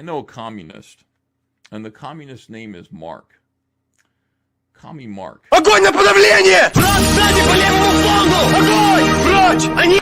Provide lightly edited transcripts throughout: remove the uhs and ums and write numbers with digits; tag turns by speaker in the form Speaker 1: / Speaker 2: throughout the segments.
Speaker 1: I know a communist, and the communist name is Mark. Commie Mark.
Speaker 2: Огонь на подавление! Враг сзади по левому флангу! Огонь! Прочь! Они...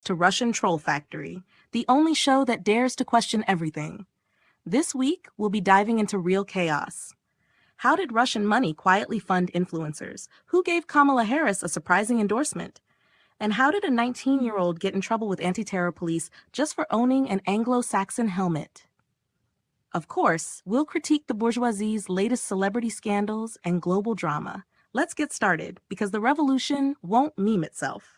Speaker 3: To Russian Troll Factory, the only show that dares to question everything. This week, we'll be diving into real chaos. How did Russian money quietly fund influencers? Who gave Kamala Harris a surprising endorsement? And how did a 19-year-old get in trouble with anti-terror police just for owning an Anglo-Saxon helmet? Of course, we'll critique the bourgeoisie's latest celebrity scandals and global drama. Let's get started, because the revolution won't meme itself.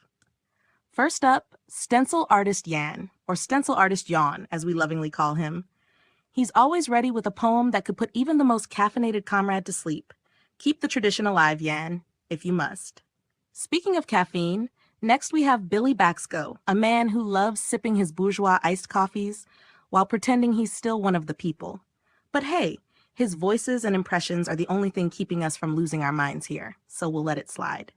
Speaker 3: First up, stencil artist Yan, or stencil artist Yawn, as we lovingly call him. He's always ready with a poem that could put even the most caffeinated comrade to sleep. Keep the tradition alive, Yan, if you must. Speaking of caffeine, next we have Billy Baxco, a man who loves sipping his bourgeois iced coffees while pretending he's still one of the people. But hey, his voices and impressions are the only thing keeping us from losing our minds here, so we'll let it slide.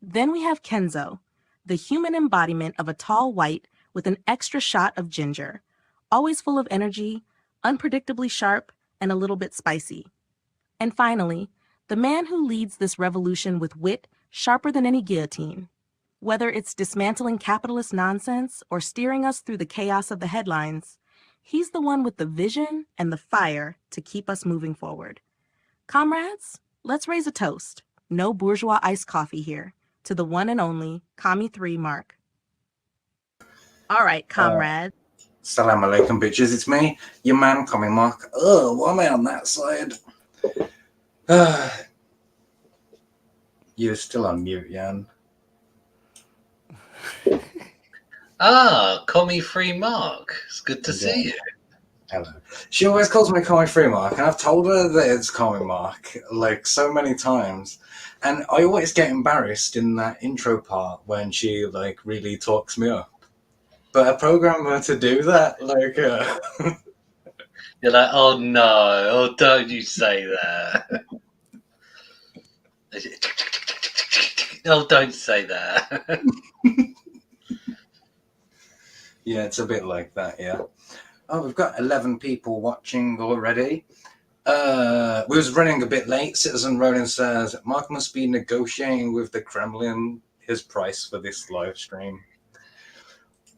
Speaker 3: Then we have Kenzo, the human embodiment of a tall white with an extra shot of ginger, always full of energy, unpredictably sharp, and a little bit spicy. And finally, the man who leads this revolution with wit sharper than any guillotine. Whether it's dismantling capitalist nonsense or steering us through the chaos of the headlines, he's the one with the vision and the fire to keep us moving forward. Comrades, let's raise a toast. No bourgeois iced coffee here. To the one and only Commie 3 Mark. All right, comrades.
Speaker 4: Salam alaikum, bitches. It's me, your man, Commie Mark. Oh, why am I on that side? You're still on mute, Jan.
Speaker 5: Commie 3 Mark. It's good to see you.
Speaker 4: Hello. She always calls me Commie 3 Mark, and I've told her that it's Commie Mark, like, so many times. And I always get embarrassed in that intro part when she, like, really talks me up. But a programmer to do that, like...
Speaker 5: You're like, oh no, oh don't you say that. Oh, don't say that.
Speaker 4: Yeah, it's a bit like that, yeah. Oh, we've got 11 people watching already. We was running a bit late. Citizen Ronin says, Mark must be negotiating with the Kremlin his price for this live stream.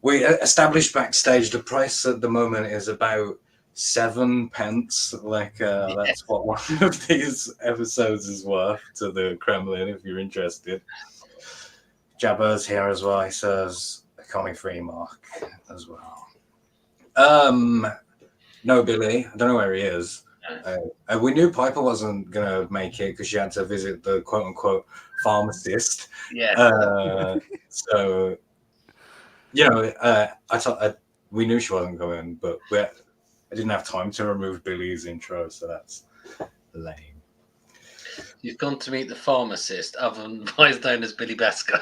Speaker 4: We established backstage the price at the moment is about 7 pence. That's what one of these episodes is worth to the Kremlin, if you're interested. Jabber's here as well. He says economy free mark as well. No, Billy. I don't know where he is. We knew Piper wasn't gonna make it because she had to visit the quote unquote pharmacist.
Speaker 5: Yeah.
Speaker 4: So I thought we knew she wasn't going, but I didn't have time to remove Billy's intro, so that's lame.
Speaker 5: You've gone to meet the pharmacist, otherwise known as Billy Basco.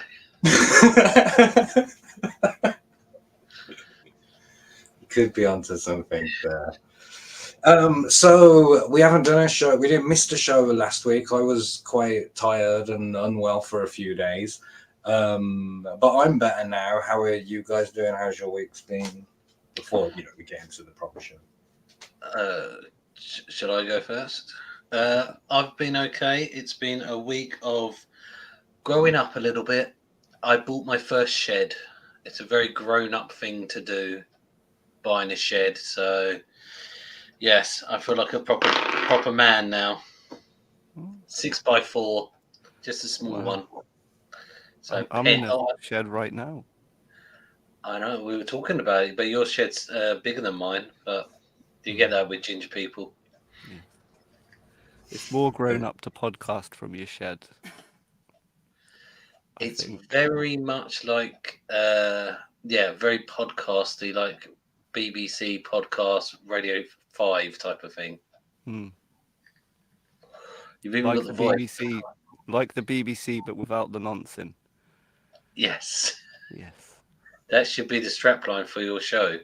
Speaker 4: Could be onto something there. So we haven't done a show. We didn't miss the show last week. I was quite tired and unwell for a few days. But I'm better now. How are you guys doing? How's your week's been? Before we get into the proper show.
Speaker 5: Should I go first? I've been okay. It's been a week of growing up a little bit. I bought my first shed. It's a very grown-up thing to do, buying a shed. So, yes, I feel like a proper man now. 6x4, just a small one. So
Speaker 6: I'm in a shed right now.
Speaker 5: I know, we were talking about it, but your shed's bigger than mine. But you get that with ginger people.
Speaker 6: Yeah. It's more grown up to podcast from your shed.
Speaker 5: It's very much like, very podcasty, like BBC podcast, Radio 5 type of thing. You've even got the
Speaker 6: BBC, like the BBC, but without the nonsense.
Speaker 5: Yes.
Speaker 6: Yes.
Speaker 5: That should be the strapline for your show.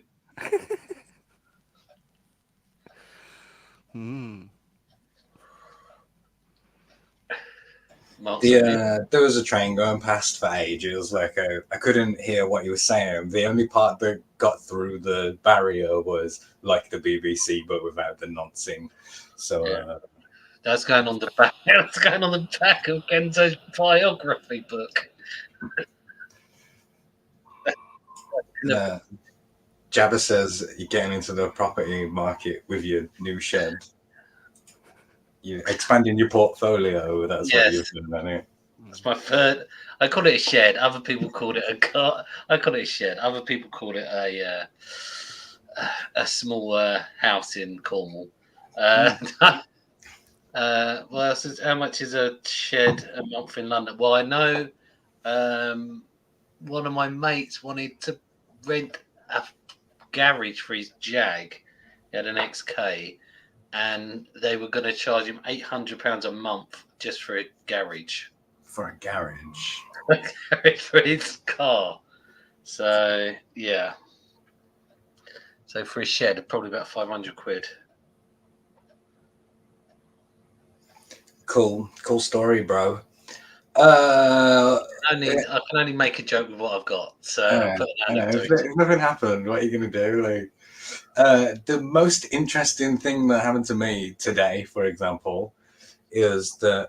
Speaker 4: There was a train going past for ages. I couldn't hear what you were saying. The only part that got through the barrier was like the BBC, but without the nonsense. So
Speaker 5: that's going on the back. That's going on the back of Kenzo's biography book.
Speaker 4: Jabba says you're getting into the property market with your new shed. You're expanding your portfolio. That's what you're doing.
Speaker 5: That's my third. I call it a shed. Other people call it a car. I call it a shed. Other people call it a small house in Cornwall. How much is a shed a month in London? Well, I know one of my mates wanted to rent a garage for his Jag. He had an XK, and they were going to charge him £800 a month just for a garage.
Speaker 4: For a garage?
Speaker 5: For his car. So, yeah. So for a shed, probably about 500 quid.
Speaker 4: Cool story, bro.
Speaker 5: I can only make a joke with what I've got. So
Speaker 4: if nothing happened, what are you going to do? The most interesting thing that happened to me today, for example, is that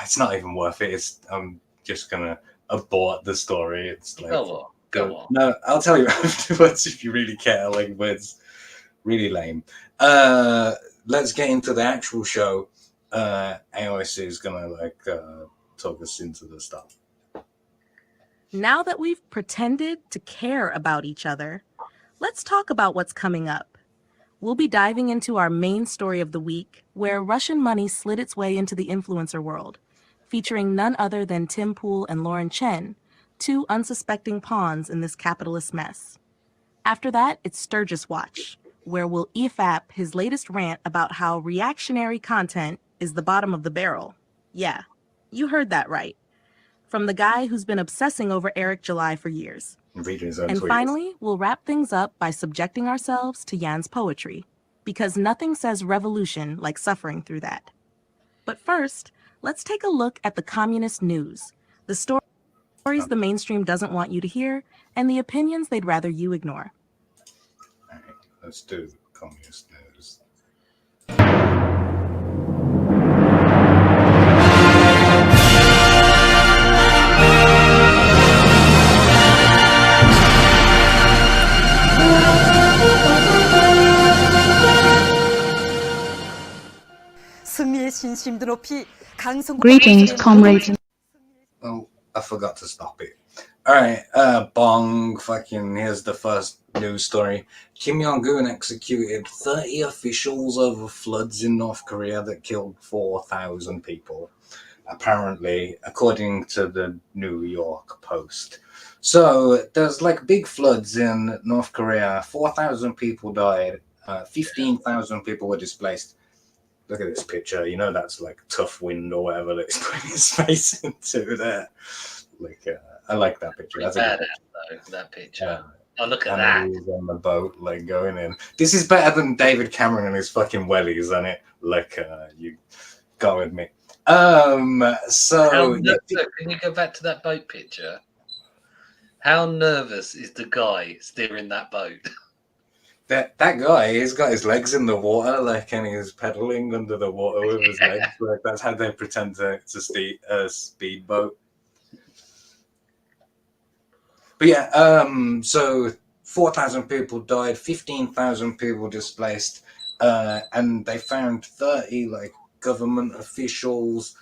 Speaker 4: it's not even worth it. I'm just going to abort the story. It's like,
Speaker 5: go on.
Speaker 4: No, I'll tell you afterwards if you really care. But it's really lame. Let's get into the actual show. AOS is going to talk us into the stuff.
Speaker 3: Now that we've pretended to care about each other, let's talk about what's coming up. We'll be diving into our main story of the week, where Russian money slid its way into the influencer world, featuring none other than Tim Pool and Lauren Chen, two unsuspecting pawns in this capitalist mess. After that, it's Sturgis Watch, where we'll EFAP his latest rant about how reactionary content is the bottom of the barrel. Yeah, you heard that right. From the guy who's been obsessing over Eric July for years. And finally, we'll wrap things up by subjecting ourselves to Jan's poetry, because nothing says revolution like suffering through that. But first, let's take a look at the communist news, the stories the mainstream doesn't want you to hear, and the opinions they'd rather you ignore.
Speaker 4: All right, let's do the communist news.
Speaker 7: 진심도 높이 강성구
Speaker 3: Greetings, comrades.
Speaker 4: Oh, I forgot to stop it. Alright, bong, fucking, here's the first news story. Kim Jong-un executed 30 officials over floods in North Korea that killed 4,000 people, apparently, according to the New York Post. So, there's like big floods in North Korea, 4,000 people died, 15,000 people were displaced. Look at this picture. You know that's like tough wind or whatever that he's putting his face into there. Like, I like that picture. That's a good picture.
Speaker 5: Though, that picture. Oh, look at
Speaker 4: And
Speaker 5: that.
Speaker 4: he's on the boat, like going in. This is better than David Cameron and his fucking wellies, isn't it? Like, you go with me. So
Speaker 5: Can you go back to that boat picture? How nervous is the guy steering that boat?
Speaker 4: that guy, he's got his legs in the water, like, and he's pedaling under the water with his legs. Like, that's how they pretend to steer a speedboat. But yeah, so 4,000 people died, 15,000 people displaced, and they found 30 like government officials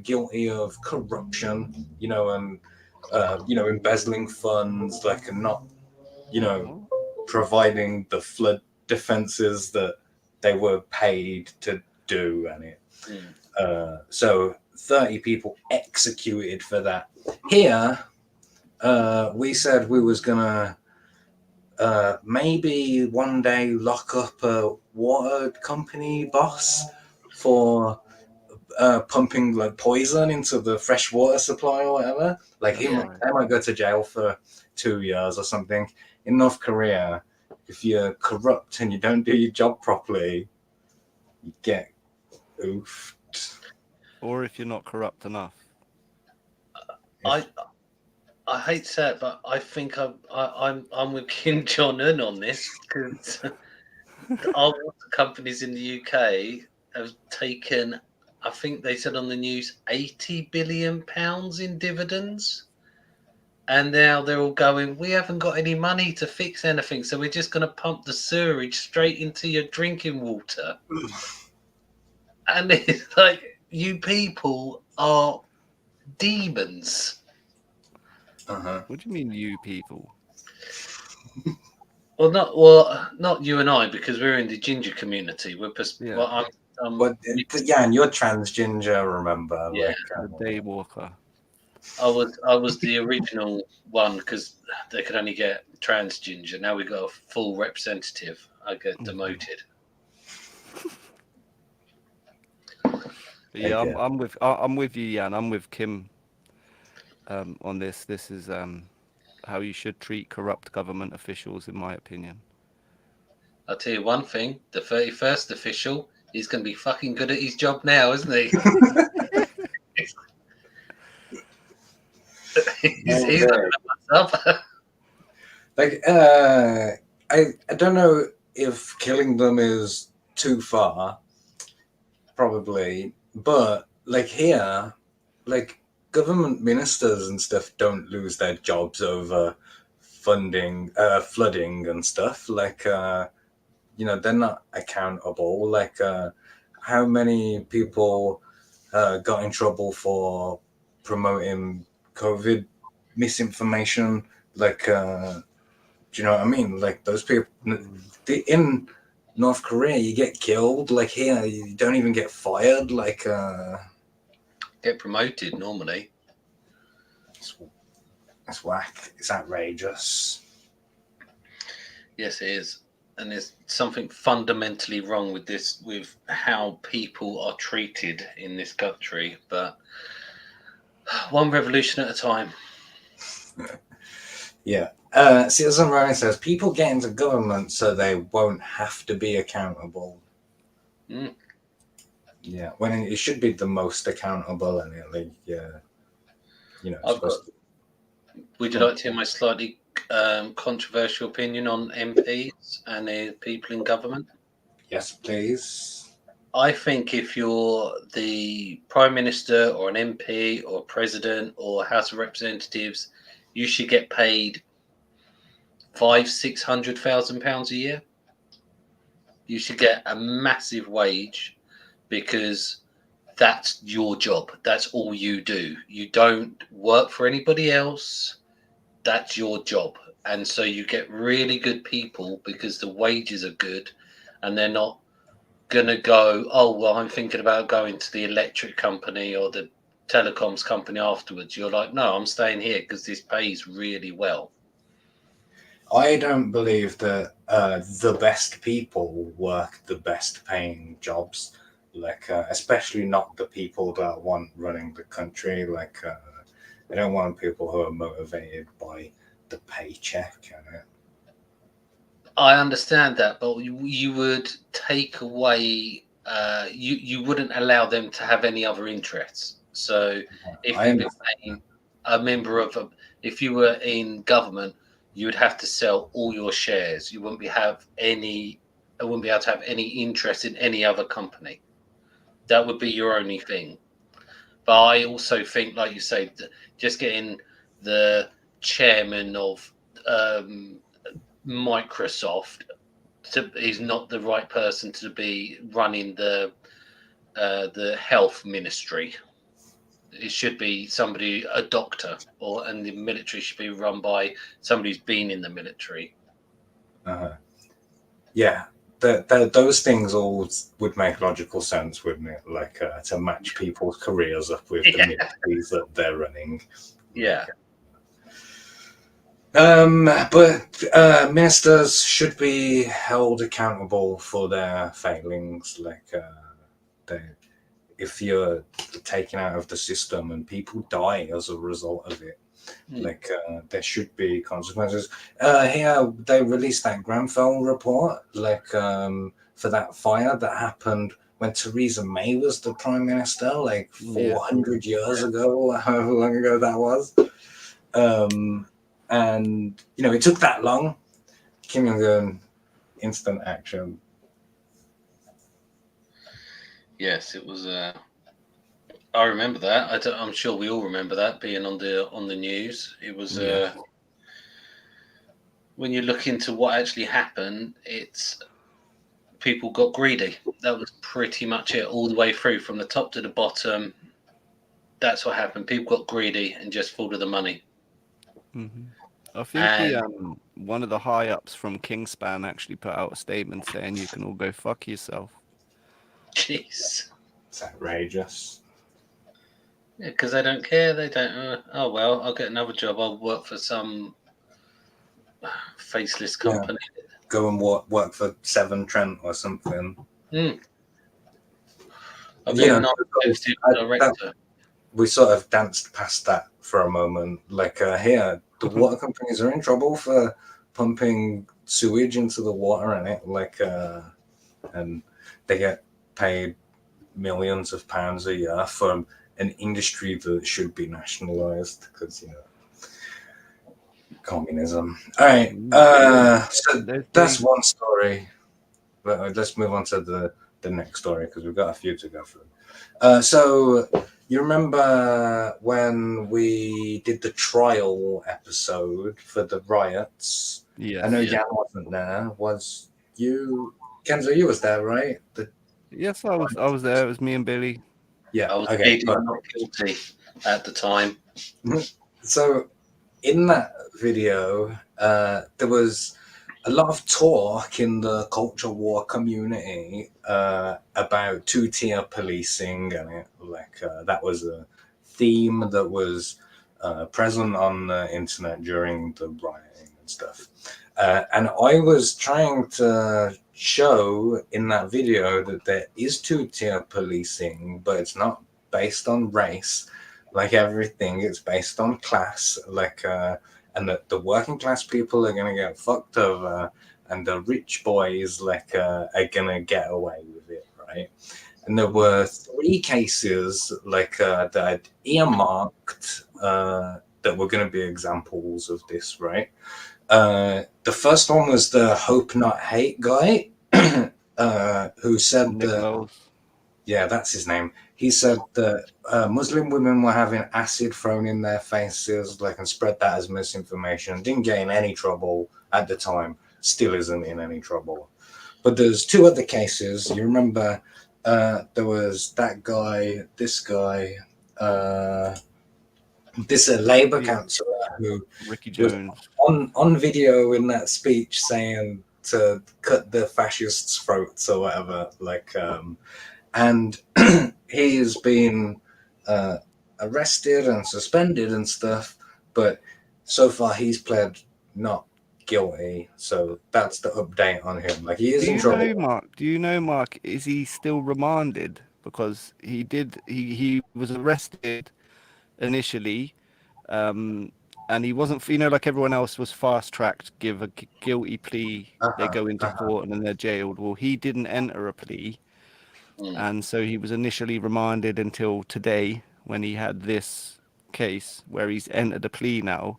Speaker 4: guilty of corruption, and embezzling funds, like, and not, providing the flood defenses that they were paid to do, and so 30 people executed for that. Here, we said we was gonna maybe one day lock up a water company boss for pumping like poison into the fresh water supply or whatever. Like they might go to jail for 2 years or something. In North Korea, if you're corrupt and you don't do your job properly, you get oofed.
Speaker 6: Or if you're not corrupt enough.
Speaker 5: I hate to say it, but I think I'm with Kim Jong Un on this, because our water companies in the UK have taken, I think they said on the news, £80 billion in dividends, and now they're all going, we haven't got any money to fix anything, so we're just going to pump the sewerage straight into your drinking water. And it's like, you people are demons.
Speaker 6: What do you mean, you people?
Speaker 5: Well, not you and I, because we're in the ginger community. We're
Speaker 4: and you're trans ginger, remember?
Speaker 5: Yeah,
Speaker 6: the day walker.
Speaker 5: I was the original one, because they could only get trans ginger. Now we've got a full representative. I get demoted.
Speaker 6: But yeah, I'm with you, Jan. I'm with Kim on this. This is how you should treat corrupt government officials, in my opinion.
Speaker 5: I'll tell you one thing: the 31st official, he's going to be fucking good at his job now, isn't he? he's not going to mess up.
Speaker 4: Like, I don't know if killing them is too far, probably, but like here, like government ministers and stuff don't lose their jobs over flooding and stuff. Like, they're not accountable. Like, how many people got in trouble for promoting COVID misinformation? Like, do you know what I mean? Like, those people in North Korea, you get killed. Like, here, you don't even get fired. Like,
Speaker 5: get promoted normally.
Speaker 4: It's whack. It's outrageous.
Speaker 5: Yes, it is. And there's something fundamentally wrong with this, with how people are treated in this country. But one revolution at a time.
Speaker 4: Yeah. Citizen Ryan says people get into government so they won't have to be accountable. Yeah, when it should be the most accountable, and like,
Speaker 5: Would you like to hear my slightly controversial opinion on MPs and people in government?
Speaker 4: Yes, please.
Speaker 5: I think if you're the Prime Minister or an MP or President or House of Representatives, you should get paid £600,000 a year. You should get a massive wage, because that's your job. That's all you do. You don't work for anybody else. That's your job. And so you get really good people because the wages are good, and they're not going to go, oh, well, I'm thinking about going to the electric company or the telecoms company afterwards. You're like, no, I'm staying here because this pays really well.
Speaker 4: I don't believe that the best people work the best paying jobs, like especially not the people that want running the country. Like I don't want people who are motivated by the paycheck.
Speaker 5: I understand that, but you would take away, you wouldn't allow them to have any other interests. So if
Speaker 4: I
Speaker 5: you
Speaker 4: understand.
Speaker 5: became a member of if you were in government, you would have to sell all your shares. You wouldn't be have any. I wouldn't be able to have any interest in any other company. That would be your only thing. But I also think, like you say, just getting the chairman of Microsoft he's not the right person to be running the health ministry. It should be somebody, a doctor, and the military should be run by somebody who's been in the military.
Speaker 4: Yeah, those things all would make logical sense, wouldn't it? Like to match people's careers up with the ministries that they're running.
Speaker 5: Yeah.
Speaker 4: But ministers should be held accountable for their failings. Like, if you're taken out of the system and people die as a result of it, like there should be consequences. Here they released that Grenfell report, like for that fire that happened when Theresa May was the prime minister, like 400 years ago, however long ago that was. And it took that long. Kim Jong-un, instant action.
Speaker 5: Yes, it was. I remember that. I'm sure we all remember that being on the news. It was. When you look into what actually happened, it's people got greedy. That was pretty much it, all the way through from the top to the bottom. That's what happened. People got greedy and just followed the money.
Speaker 6: Mm-hmm. I think one of the high ups from Kingspan actually put out a statement saying you can all go fuck yourself.
Speaker 5: Jeez,
Speaker 4: it's outrageous.
Speaker 5: Yeah, because they don't care. They don't. Oh well, I'll get another job. I'll work for some faceless company.
Speaker 4: Yeah. Go and work for Severn Trent or something.
Speaker 5: I'll be a director.
Speaker 4: We sort of danced past that for a moment. Like here, the water companies are in trouble for pumping sewage into the water in it. Like, and they get paid millions of pounds a year from an industry that should be nationalized because communism. All right, so that's one story. But let's move on to the next story because we've got a few to go through. So you remember when we did the trial episode for the riots?
Speaker 6: Yes.
Speaker 4: I know Jan wasn't there. Was you, Kenzo? You was there, right?
Speaker 6: Yes, I was there. It was me and Billy.
Speaker 4: Yeah,
Speaker 5: I was not guilty at the time.
Speaker 4: So in that video, there was a lot of talk in the culture war community about two-tier policing, and that was a theme that was present on the internet during the rioting and stuff. And I was trying to show in that video that there is two-tier policing, but it's not based on race. Like everything, it's based on class. And that the working class people are going to get fucked over, and the rich boys are going to get away with it, right? And there were 3 cases that I'd earmarked that were going to be examples of this, right? The first one was the Hope Not Hate guy, who said that. Yeah, that's his name. He said that Muslim women were having acid thrown in their faces, and spread that as misinformation. Didn't get in any trouble at the time. Still isn't in any trouble. But there's 2 other cases. You remember There was that guy, this guy, this Labour
Speaker 6: Yeah,
Speaker 4: councillor who
Speaker 6: Ricky
Speaker 4: was
Speaker 6: Jones.
Speaker 4: on video in that speech saying to cut the fascists' throats or whatever. And he's been arrested and suspended and stuff, but so far he's pled not guilty. So that's the update on him. Like, he is
Speaker 6: Do
Speaker 4: in
Speaker 6: you know,
Speaker 4: trouble.
Speaker 6: Mark? Do you know, Mark? Is he still remanded? Because he was arrested initially, um, and he wasn't. You know, like everyone else was fast tracked, give a guilty plea. They
Speaker 4: Uh-huh,
Speaker 6: go into
Speaker 4: uh-huh,
Speaker 6: court and then they're jailed. Well, he didn't enter a plea,
Speaker 5: Mm.
Speaker 6: and so he was initially remanded until today when he had this case where he's entered a plea now,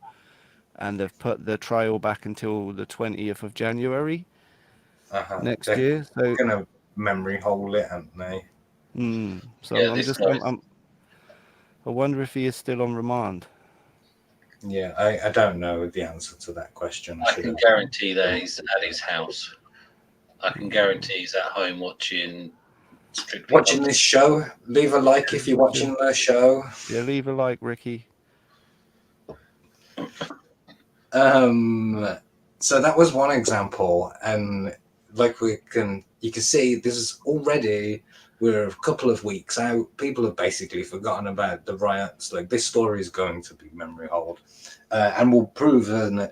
Speaker 6: and they've put the trial back until the 20th of January
Speaker 4: uh-huh.
Speaker 6: next
Speaker 4: They're
Speaker 6: year. So,
Speaker 4: gonna memory hole it, aren't they?
Speaker 6: so
Speaker 5: Yeah,
Speaker 6: I'm
Speaker 5: this
Speaker 6: just
Speaker 5: guy.
Speaker 6: I wonder if he is still on remand.
Speaker 4: Yeah, I don't know the answer to that question.
Speaker 5: I can guarantee that he's at his house. I can guarantee he's at home watching Strictly
Speaker 4: Watching
Speaker 5: Come.
Speaker 4: this show. Leave a like if you're watching the show.
Speaker 6: Yeah, leave a like, Ricky.
Speaker 4: So that was one example, and like you can see, this is already, we're a couple of weeks out. People have basically forgotten about the riots. Like, this story is going to be memory hold, and will prove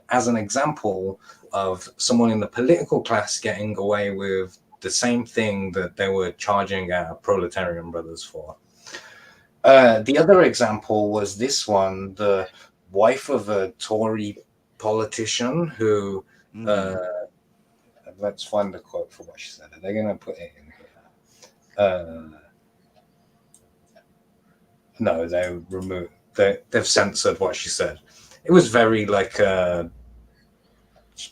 Speaker 4: as an example of someone in the political class getting away with the same thing that they were charging our proletarian brothers for. The other example was this one: the wife of a Tory politician who, uh, let's find the quote for what she said. Are they going to put it in here? No, they removed. They've censored what she said. It was very like burn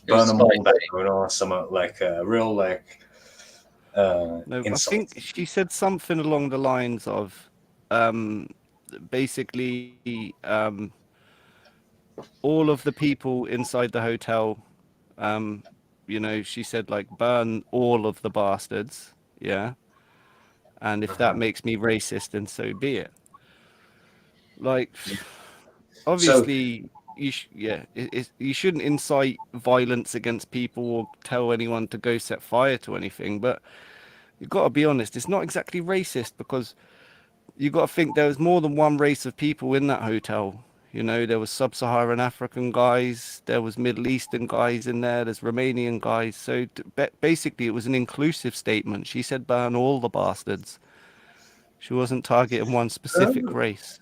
Speaker 4: them all down or something, like a real
Speaker 6: No, I
Speaker 4: insult.
Speaker 6: think she said something along the lines of, basically, all of the people inside the hotel, you know, she said like burn all of the bastards, yeah. And if that makes me racist, then so be it. Like,
Speaker 4: So
Speaker 6: obviously, you shouldn't incite violence against people or tell anyone to go set fire to anything, but you've got to be honest, it's not exactly racist because you got to think there was more than one race of people in that hotel. You know, there was sub-Saharan African guys, there was Middle Eastern guys in there, there's Romanian guys. So basically, it was an inclusive statement. She said burn all the bastards. She wasn't targeting one specific race.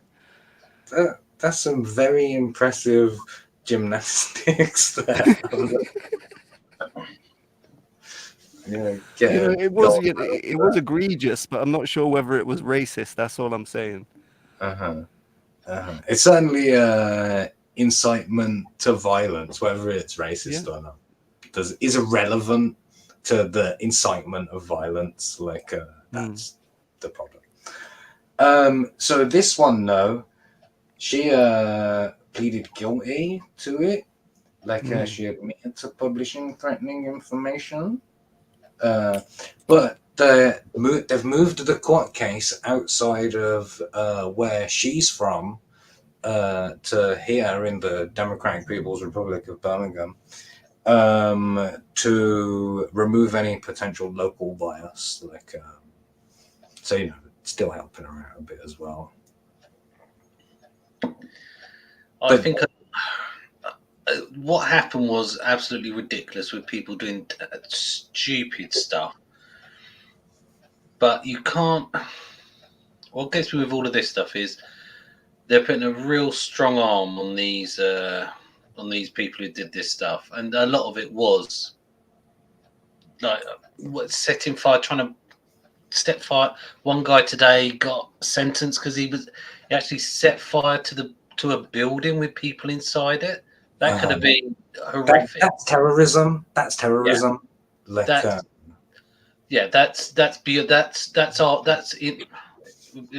Speaker 4: that's some very impressive gymnastics there. Get
Speaker 6: You know,
Speaker 4: a
Speaker 6: it was
Speaker 4: gold
Speaker 6: it,
Speaker 4: medal
Speaker 6: it
Speaker 4: for
Speaker 6: was egregious, but I'm not sure whether it was racist. That's all I'm saying.
Speaker 4: that. It's certainly incitement to violence, whether it's racist
Speaker 6: Yeah.
Speaker 4: or not, is irrelevant to the incitement of violence. That's the problem. So this one, no, she pleaded guilty to it. She admitted to publishing threatening information. But they've moved the court case outside of where she's from, to here in the Democratic People's Republic of Birmingham, to remove any potential local bias. So still helping her out a bit as well.
Speaker 5: I think what happened was absolutely ridiculous with people doing stupid stuff. But you can't. What gets me with all of this stuff is they're putting a real strong arm on these people who did this stuff, and a lot of it was like setting fire, trying to set fire. One guy today got sentenced because he actually set fire to a building with people inside it. That could have been horrific.
Speaker 4: That's terrorism. That's
Speaker 5: Yeah,
Speaker 4: terrorism.
Speaker 5: that's it.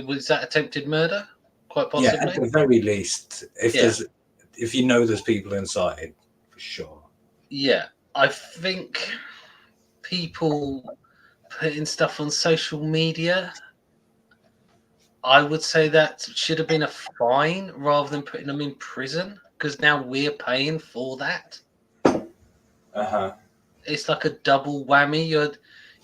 Speaker 5: Was that attempted murder? Quite
Speaker 4: Yeah, at
Speaker 5: possibly.
Speaker 4: the very least,
Speaker 5: Yeah.
Speaker 4: if you know there's people inside, for sure.
Speaker 5: Yeah, I think people putting stuff on social media, I would say that should have been a fine rather than putting them in prison, because now we're paying for that.
Speaker 4: Uh-huh.
Speaker 5: It's like a double whammy.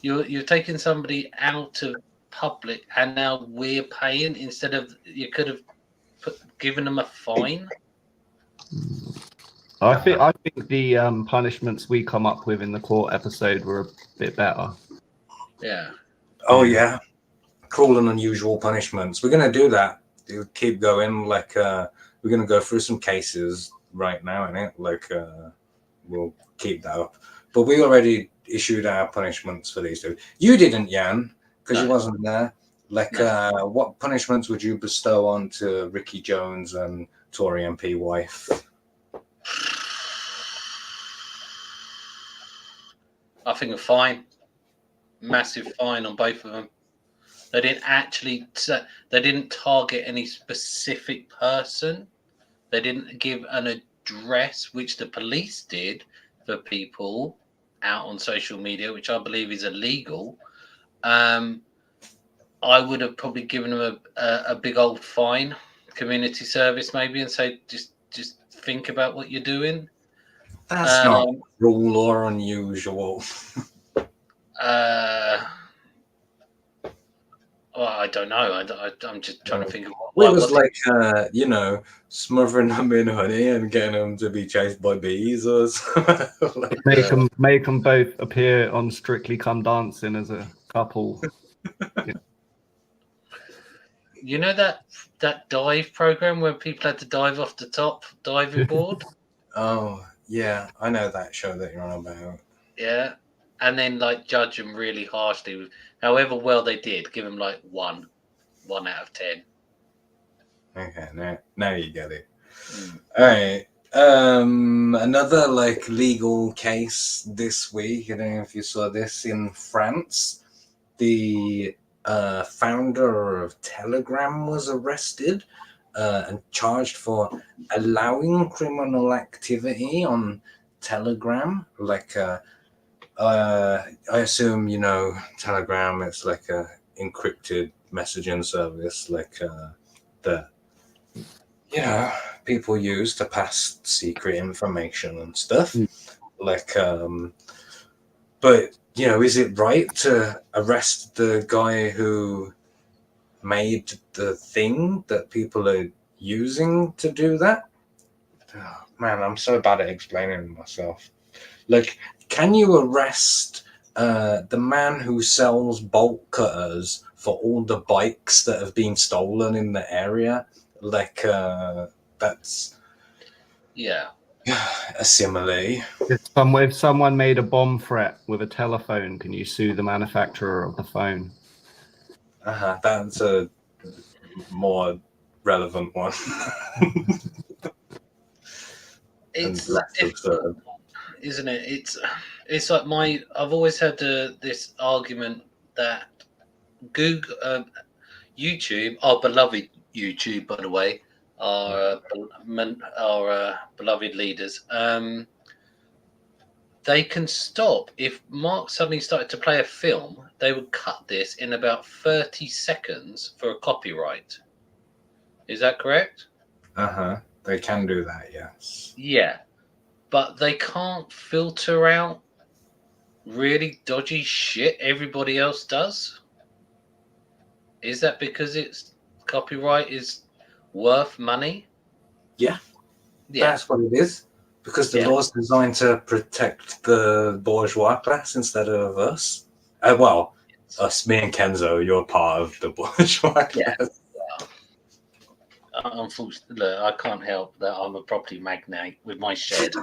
Speaker 5: You're taking somebody out of public, and now we're paying instead of you could have given them a fine.
Speaker 6: I think the punishments we come up with in the court episode were a bit better.
Speaker 5: Yeah.
Speaker 4: Oh yeah, cruel and unusual punishments. We're gonna do that. We'll keep going. Like we're gonna go through some cases right now, innit? Like we'll keep that up. But we already issued our punishments for these two. You didn't, Jan, because you wasn't there. Like, what punishments would you bestow on to Ricky Jones and Tory MP wife?
Speaker 5: I think a fine, massive fine on both of them. They didn't target any specific person. They didn't give an address, which the police did for people out on social media, which I believe is illegal. I would have probably given them a big old fine, community service maybe, and say just think about what you're doing.
Speaker 4: That's not cruel or unusual.
Speaker 5: Well, I don't know. I'm just trying to think of
Speaker 4: what it was like, smothering them in honey and getting them to be chased by bees or something. Like,
Speaker 6: make them both appear on Strictly Come Dancing as a couple.
Speaker 5: You know that dive program where people had to dive off the top diving board?
Speaker 4: Oh, yeah, I know that show that you're on about.
Speaker 5: Yeah. And then like judge them really harshly. However well they did, give them like 1 out of 10.
Speaker 4: Okay, now you get it. All right. Another like legal case this week. I don't know if you saw this in France. The founder of Telegram was arrested and charged for allowing criminal activity on Telegram. Like, I assume you know Telegram. It's like a encrypted messaging service, like that people use to pass secret information and stuff. Like, but is it right to arrest the guy who made the thing that people are using to do that? Oh, man, I'm so bad at explaining myself. Like, can you arrest the man who sells bolt cutters for all the bikes that have been stolen in the area? Like, that's a simile.
Speaker 6: If someone made a bomb threat with a telephone, can you sue the manufacturer of the phone?
Speaker 4: That's a more relevant one.
Speaker 5: It's difficult, isn't it? It's like I've always had this argument that Google, YouTube, our beloved YouTube, by the way, our beloved leaders, they can stop. If Mark suddenly started to play a film, they would cut this in about 30 seconds for a copyright. Is that correct?
Speaker 4: They can do that, yes.
Speaker 5: Yeah. But they can't filter out really dodgy shit everybody else does? Is that because it's copyright is worth money?
Speaker 4: Yeah. That's what it is. Because the law's designed to protect the bourgeois class instead of us. Us, me and Kenzo, you're part of the bourgeois class.
Speaker 5: Unfortunately, I can't help that I'm a property magnate with my shed.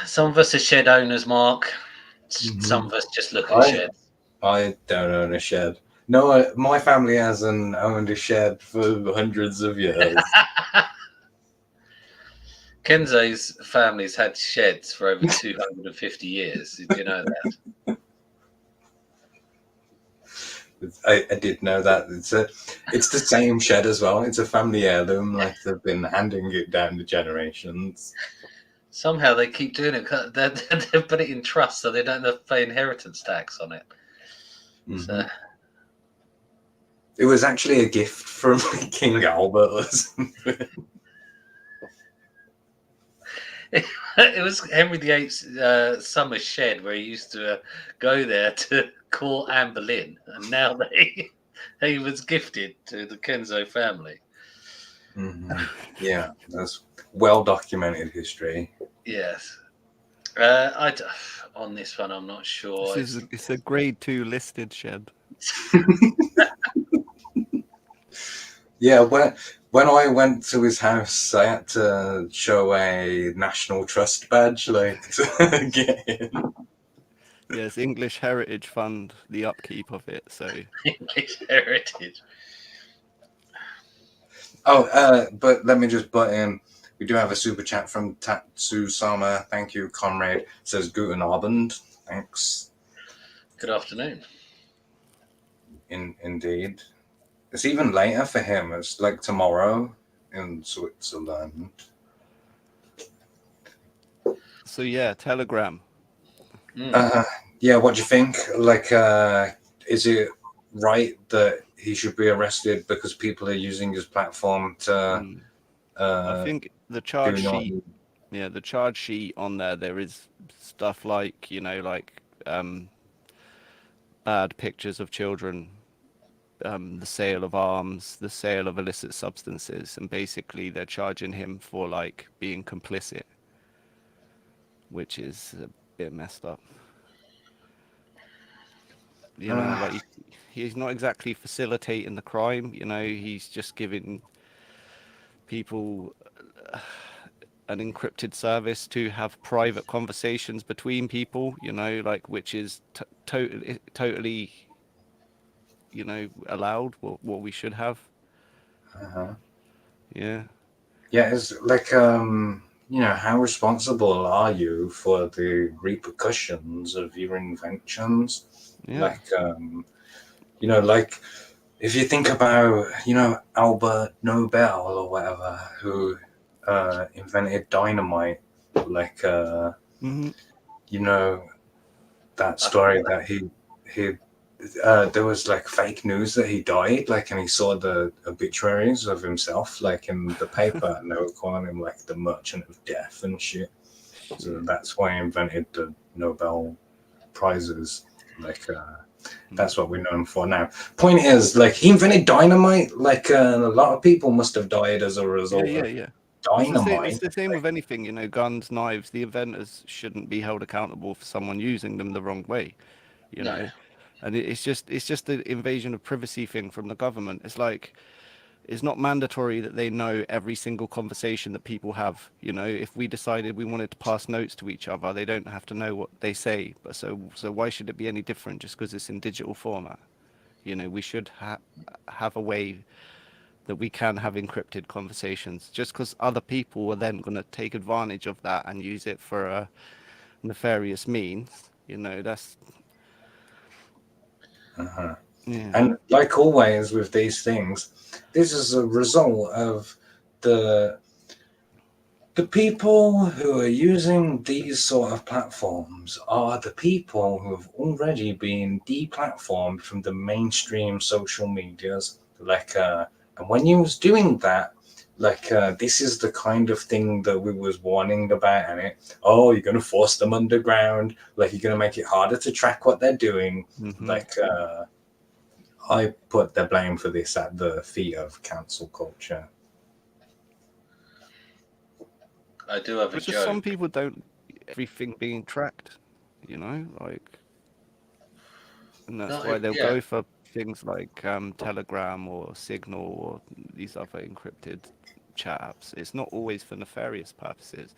Speaker 5: Some of us are shed owners, Mark. Some of us just look at sheds.
Speaker 4: I don't own a shed. No, my family hasn't owned a shed for hundreds of years.
Speaker 5: Kenzo's family's had sheds for over 250 years. Did you know that?
Speaker 4: I did know that. It's the same shed as well. It's a family heirloom. Like they've been handing it down to generations.
Speaker 5: Somehow they keep doing it. They put it in trust so they don't have to pay inheritance tax on it. So
Speaker 4: It was actually a gift from King Albert or something.
Speaker 5: it was Henry VIII's summer shed where he used to go there to call Anne Boleyn, and now he was gifted to the Kenzo family.
Speaker 4: Yeah, that's well documented history.
Speaker 5: Yes. On this one, I'm not sure.
Speaker 6: It's a grade 2 listed shed.
Speaker 4: Yeah, when I went to his house, I had to show a National Trust badge, like, to get in.
Speaker 6: Yes, English Heritage Fund, the upkeep of it. So
Speaker 5: English heritage.
Speaker 4: Oh, but let me just butt in. We do have a super chat from Tatsu Sama. Thank you, comrade. It says Guten Abend. Thanks.
Speaker 5: Good afternoon.
Speaker 4: Indeed. It's even later for him. It's like tomorrow in Switzerland.
Speaker 6: So yeah, Telegram.
Speaker 4: Yeah, what do you think? Like, is it right that he should be arrested because people are using his platform to
Speaker 6: I think the charge
Speaker 4: do not?
Speaker 6: sheet, yeah, the charge sheet on there is stuff like, like bad pictures of children, the sale of arms, the sale of illicit substances, and basically they're charging him for like being complicit, which is a bit messed up. Like he's not exactly facilitating the crime, he's just giving people an encrypted service to have private conversations between people, like, which is totally, allowed, what we should have. Yeah.
Speaker 4: Yeah, it's like, how responsible are you for the repercussions of your inventions?
Speaker 6: Yeah.
Speaker 4: Like, like if you think about, Albert Nobel or whatever, who invented dynamite, like, that story that he there was like fake news that he died, like, and he saw the obituaries of himself, like, in the paper, and they were calling him like the Merchant of Death and shit. So that's why he invented the Nobel prizes. Like, that's what we know him for now. Point is, like, he invented dynamite. Like, a lot of people must have died as a result
Speaker 6: Yeah.
Speaker 4: of
Speaker 6: It's
Speaker 4: dynamite.
Speaker 6: the same with anything, guns, knives. The inventors shouldn't be held accountable for someone using them the wrong way,
Speaker 5: No.
Speaker 6: And it's just the invasion of privacy thing from the government. It's like, it's not mandatory that they know every single conversation that people have. If we decided we wanted to pass notes to each other, they don't have to know what they say. But so why should it be any different just because it's in digital format? We should have a way that we can have encrypted conversations. Just because other people are then going to take advantage of that and use it for a nefarious means, that's. Yeah.
Speaker 4: And like always with these things, this is a result of the people who are using these sort of platforms are the people who have already been deplatformed from the mainstream social medias. Like, and when you was doing that, like, this is the kind of thing that we was warning about, and oh, you're gonna force them underground, like, you're gonna make it harder to track what they're doing. Like, I put the blame for this at the feet of cancel culture.
Speaker 5: I do have a
Speaker 6: But just some
Speaker 5: joke.
Speaker 6: people don't everything being tracked, like, and that's why they'll
Speaker 5: Yeah.
Speaker 6: go for things like Telegram or Signal or these other encrypted chat apps. It's not always for nefarious purposes.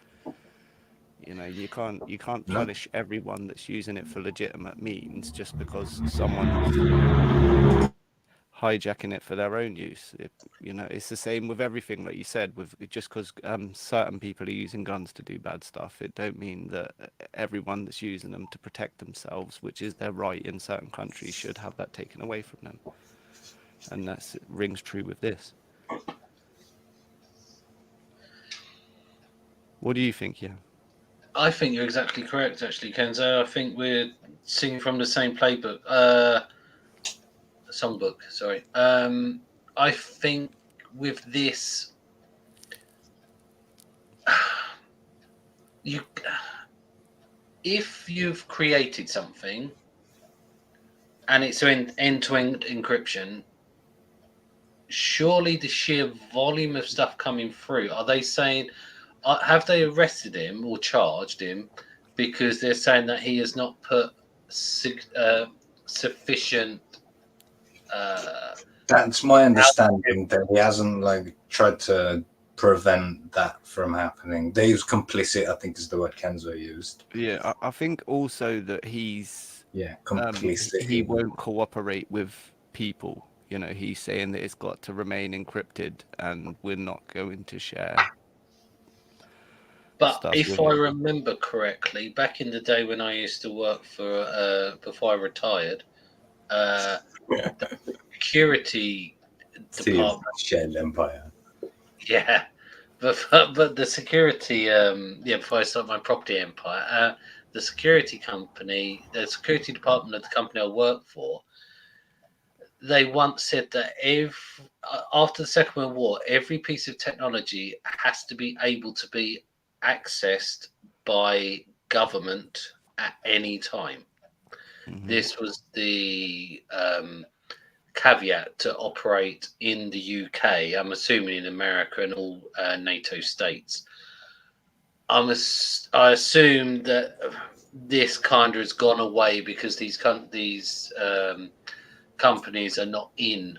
Speaker 6: You can't
Speaker 4: No.
Speaker 6: punish everyone that's using it for legitimate means just because someone's hijacking it for their own use. It's the same with everything, like you said. With just because certain people are using guns to do bad stuff, it don't mean that everyone that's using them to protect themselves, which is their right in certain countries, should have that taken away from them. And that rings true with this. What do you think? Yeah.
Speaker 5: I think you're exactly correct, actually, Kenzo. I think we're singing from the same playbook, songbook. Sorry. I think with this, you, if you've created something and it's end-to-end encryption, surely the sheer volume of stuff coming through, are they saying, have they arrested him or charged him because they're saying that he has not put sufficient
Speaker 4: That's my understanding, that he hasn't like tried to prevent that from happening. That he was complicit, I think is the word Kenzo used.
Speaker 6: Yeah, I think also that he's
Speaker 4: Yeah,
Speaker 6: he
Speaker 4: complicit.
Speaker 6: won't cooperate with people. You know, he's saying that it's got to remain encrypted and we're not going to share
Speaker 5: But
Speaker 6: stuff
Speaker 5: if
Speaker 6: with
Speaker 5: I
Speaker 6: him.
Speaker 5: remember correctly, back in the day when I used to work for before I retired, uh, security
Speaker 4: Steve
Speaker 5: department,
Speaker 4: Shell Empire.
Speaker 5: yeah, but the security, yeah, before I started my property empire, the security company, the security department of the company I worked for, they once said that after the Second World War, every piece of technology has to be able to be accessed by government at any time.
Speaker 6: Hmm.
Speaker 5: This was the caveat to operate in the UK. I'm assuming in America and all NATO states. I assume that this kind of has gone away because these companies are not in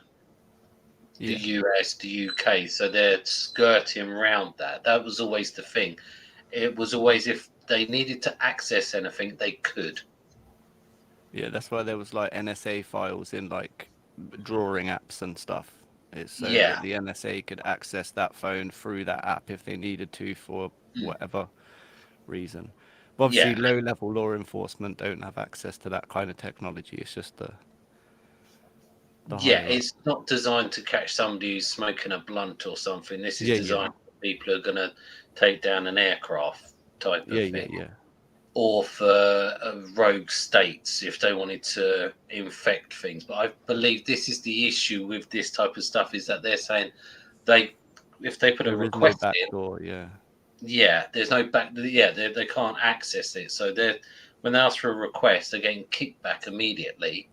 Speaker 5: the
Speaker 6: Yeah,
Speaker 5: US, the UK, so they're skirting around that. That was always the thing. It was always if they needed to access anything, they could.
Speaker 6: yeah. That's why there was like NSA files in like drawing apps and stuff. It's so
Speaker 5: Yeah.
Speaker 6: that the NSA could access that phone through that app if they needed to for
Speaker 5: Mm.
Speaker 6: whatever reason. But obviously,
Speaker 5: Yeah.
Speaker 6: low-level law enforcement don't have access to that kind of technology. It's just the
Speaker 5: Yeah,
Speaker 6: higher up.
Speaker 5: it's not designed to catch somebody who's smoking a blunt or something. This is
Speaker 6: Yeah, yeah,
Speaker 5: designed for people who are going to take down an aircraft type of
Speaker 6: yeah, yeah,
Speaker 5: thing.
Speaker 6: yeah.
Speaker 5: Or for rogue states if they wanted to infect things. But I believe this is the issue with this type of stuff is that they're saying they, if they put a
Speaker 6: There is no
Speaker 5: request in,
Speaker 6: backdoor. Yeah,
Speaker 5: yeah, there's no back. Yeah, they can't access it. So they're when they ask for a request, they're getting kickback immediately.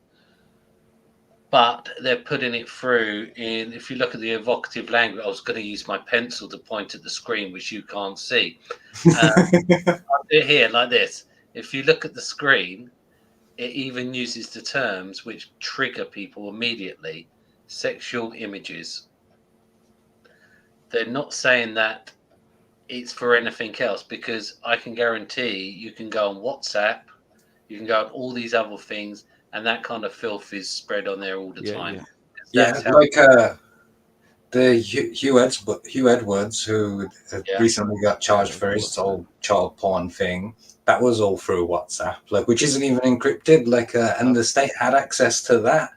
Speaker 5: But they're putting it through in. If you look at the evocative language, I was going to use my pencil to point at the screen, which you can't see. I'll do it here like this. If you look at the screen, it even uses the terms which trigger people immediately. Sexual images. They're not saying that it's for anything else because I can guarantee you can go on WhatsApp, you can go on all these other things, and that kind of filth is spread on there all the
Speaker 6: yeah,
Speaker 5: time.
Speaker 6: yeah.
Speaker 4: Yeah,
Speaker 5: That's how.
Speaker 4: like the Hugh Edwards, who
Speaker 5: Yeah,
Speaker 4: recently got charged
Speaker 6: The
Speaker 4: for his
Speaker 6: WhatsApp.
Speaker 4: whole child porn thing. That was all through WhatsApp, like, which isn't even encrypted. Like, and the state had access to that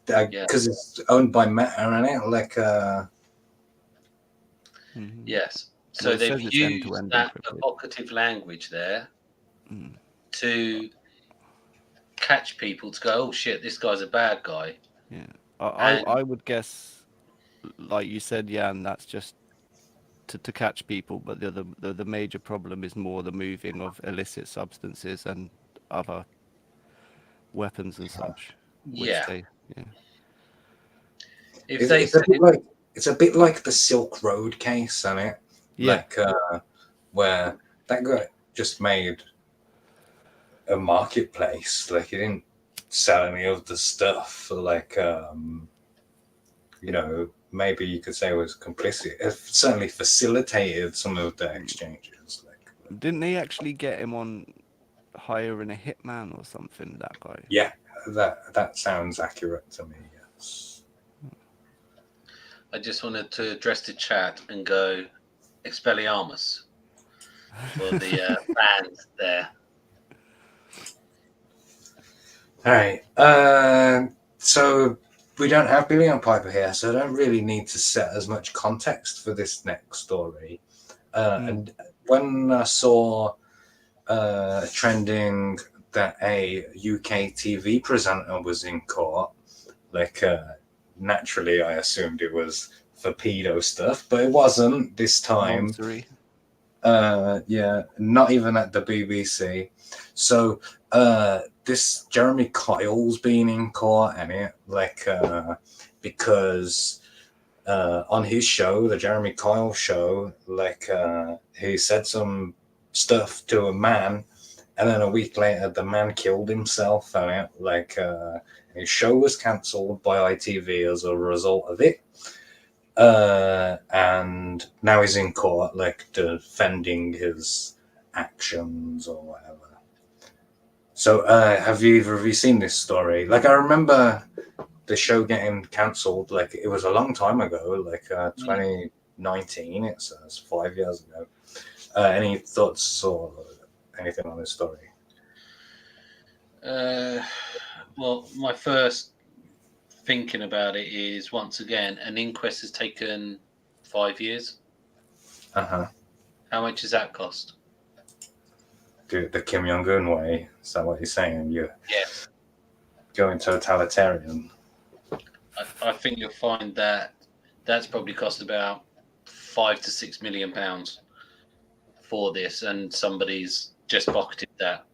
Speaker 5: yeah,
Speaker 4: because it's owned by Meta, and it like,
Speaker 6: Hmm.
Speaker 5: yes.
Speaker 6: Well,
Speaker 5: So
Speaker 6: it
Speaker 5: they've
Speaker 6: says it's
Speaker 5: used
Speaker 6: end-to-end
Speaker 5: that
Speaker 6: encrypted.
Speaker 5: evocative language there
Speaker 6: Mm.
Speaker 5: to catch people to go, oh shit, this guy's a bad guy.
Speaker 6: Yeah,
Speaker 5: And
Speaker 6: I would guess, like you said, yeah, and that's just to catch people. But the major problem is more the moving of illicit substances and other weapons and such, which
Speaker 5: yeah,
Speaker 6: they, yeah,
Speaker 5: if
Speaker 4: it's,
Speaker 5: they
Speaker 4: it's a
Speaker 5: said,
Speaker 4: bit like it's a bit like the Silk Road case, and it
Speaker 6: yeah,
Speaker 4: like where that guy just made a marketplace. Like, he didn't sell any of the stuff. Like, maybe you could say it was complicit. It certainly facilitated some of the exchanges. Like,
Speaker 6: didn't they actually get him on hiring a hitman or something? That guy.
Speaker 4: yeah, that sounds accurate to me. Yes.
Speaker 5: I just wanted to address the chat and go Expelliarmus for the fans there.
Speaker 4: All right. So we don't have Billy and Piper here, so I don't really need to set as much context for this next story. And when I saw trending that a UK TV presenter was in court. Like, naturally, I assumed it was for pedo stuff, but it wasn't this time.
Speaker 6: Nonsense.
Speaker 4: Yeah, not even at the BBC. So, this Jeremy Kyle's been in court, and it because on his show, the Jeremy Kyle show, he said some stuff to a man, and then a week later, the man killed himself, and his show was cancelled by ITV as a result of it. And now he's in court, like, defending his actions or whatever. So, have either of you seen this story? Like, I remember the show getting cancelled, like, it was a long time ago, like 2019, it says 5 years ago. Any thoughts or anything on this story?
Speaker 5: Well, my first thinking about it is, once again, an inquest has taken 5 years.
Speaker 4: Uh-huh.
Speaker 5: How much does that cost?
Speaker 4: The Kim Jong-un way, is that what you're saying? You're going totalitarian.
Speaker 5: I think you'll find that that's probably cost about £5 to £6 million for this, and somebody's just pocketed that.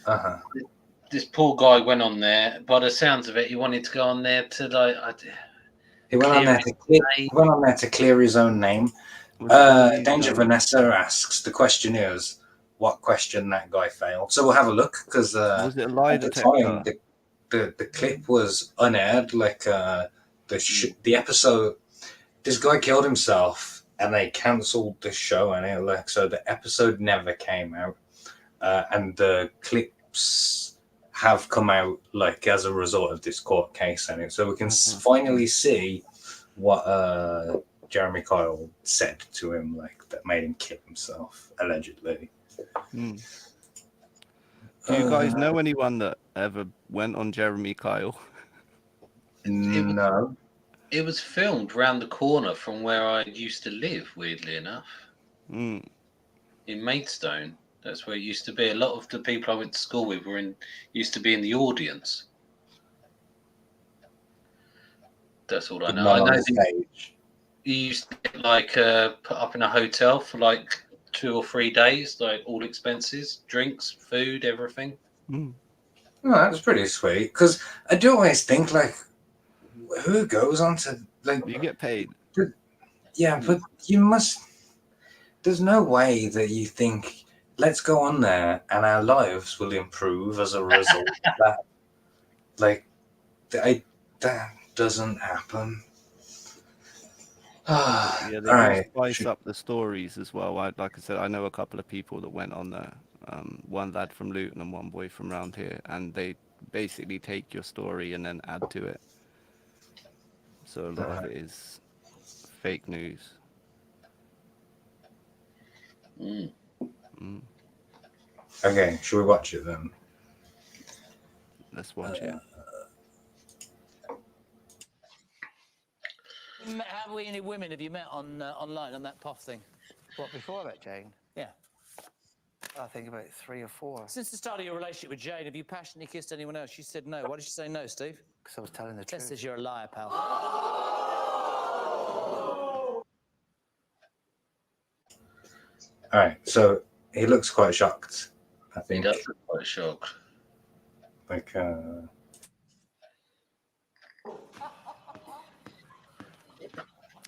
Speaker 4: Uh-huh.
Speaker 5: This poor guy went on there. By the sounds of it, he wanted to go on there to
Speaker 4: He went on there to clear his own name. Danger Vanessa asks, the question is, what question that guy failed? So we'll have a look, because
Speaker 6: was it a lie
Speaker 4: at the
Speaker 6: detector?
Speaker 4: time, the clip was unaired. Like, the episode, this guy killed himself, and they cancelled the show, and so the episode never came out. And the clips have come out, like, as a result of this court case, and so we can finally see what Jeremy Kyle said to him, like, that made him kill himself, allegedly.
Speaker 6: Do you guys know anyone that ever went on Jeremy Kyle?
Speaker 4: No.
Speaker 5: It was filmed round the corner from where I used to live, weirdly enough. In Maidstone. That's where it used to be. A lot of the people I went to school with used to be in the audience. That's all I know. I know you used to get, like, put up in a hotel for like 2 or 3 days, like, all expenses, drinks, food, everything.
Speaker 4: Oh, that's pretty sweet. Because I do always think, like, who goes on to, like,
Speaker 6: you get paid?
Speaker 4: But you must. There's no way that you think, let's go on there and our lives will improve as a result of that. Like, that doesn't happen.
Speaker 6: Yeah, they spice up the stories as well. Like I said, I know a couple of people that went on there. One lad from Luton and one boy from around here, and they basically take your story and then add to it. So a lot of it is fake news.
Speaker 4: Okay, should we watch it then?
Speaker 6: Let's watch it.
Speaker 8: How many women have you met online on that POF thing?
Speaker 9: What, before I met Jane?
Speaker 8: Yeah.
Speaker 9: I think about 3 or 4.
Speaker 8: Since the start of your relationship with Jane, have you passionately kissed anyone else? She said no. Why did she say no, Steve?
Speaker 9: Because I was telling the
Speaker 8: Tess
Speaker 9: truth.
Speaker 8: says you're a liar, pal.
Speaker 4: All right, so he looks quite shocked, I think.
Speaker 5: He does look quite shocked.
Speaker 4: Like,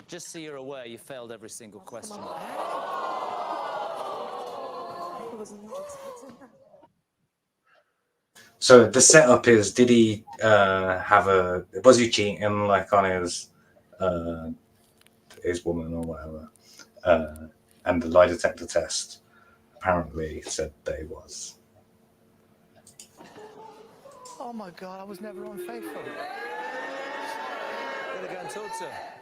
Speaker 8: Just so you're aware, you failed every single question.
Speaker 4: So the setup is, did he was he cheating, like, on his woman or whatever? And the lie detector test apparently said that he was.
Speaker 9: Oh my God, I was never unfaithful.
Speaker 8: Better go and talk to her.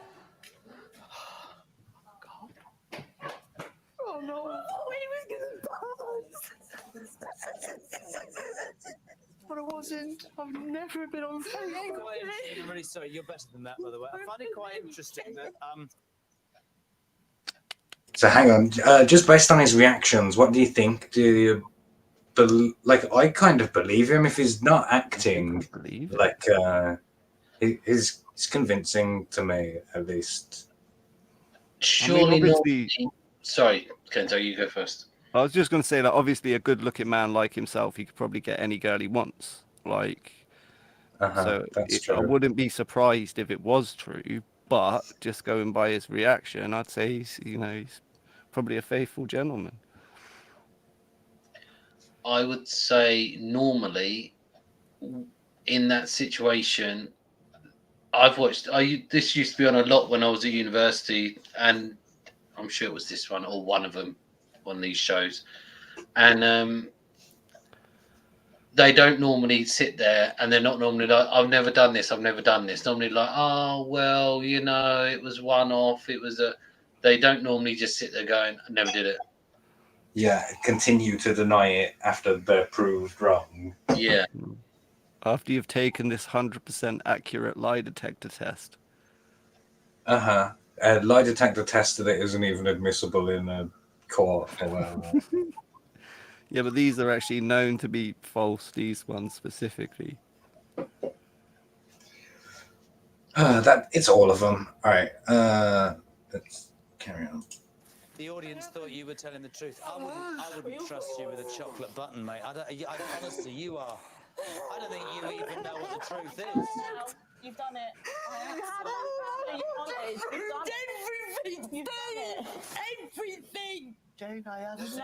Speaker 9: Oh no. But I wasn't. I've never been unfaithful.
Speaker 8: I'm really sorry. You're better than that, by the way. I find it quite interesting that
Speaker 4: So hang on, just based on his reactions, what do you think? Do you I kind of believe him if he's not acting.
Speaker 6: Believe it.
Speaker 4: Like he's convincing to me at least.
Speaker 5: Surely
Speaker 6: obviously-
Speaker 5: not. Sorry, Kento, you go first.
Speaker 6: I was just going to say that obviously a good-looking man like himself, he could probably get any girl he wants. Like, so
Speaker 4: That's true.
Speaker 6: I wouldn't be surprised if it was true. But just going by his reaction, I'd say he's probably a faithful gentleman.
Speaker 5: I would say normally in that situation, I've watched. This used to be on a lot when I was at university, and I'm sure it was this one or one of them, one of these shows, and they don't normally sit there, and they're not normally like, "I've never done this. I've never done this." Normally, like, "Oh well, it was one off. It was a." They don't normally just sit there going, "I never did it."
Speaker 4: Yeah, continue to deny it after they're proved wrong.
Speaker 5: Yeah.
Speaker 6: After you've taken this 100% accurate lie detector test.
Speaker 4: A lie detector test that isn't even admissible in a court or whatever.
Speaker 6: Yeah, but these are actually known to be false, these ones specifically.
Speaker 4: It's all of them. All right, let's carry on.
Speaker 8: The audience thought you were telling the truth. I wouldn't trust you with a chocolate button, mate. Honestly, you are. I don't think you even know what the truth is.
Speaker 3: You've done it.
Speaker 9: Everything! Everything! Jane, I haven't.
Speaker 8: So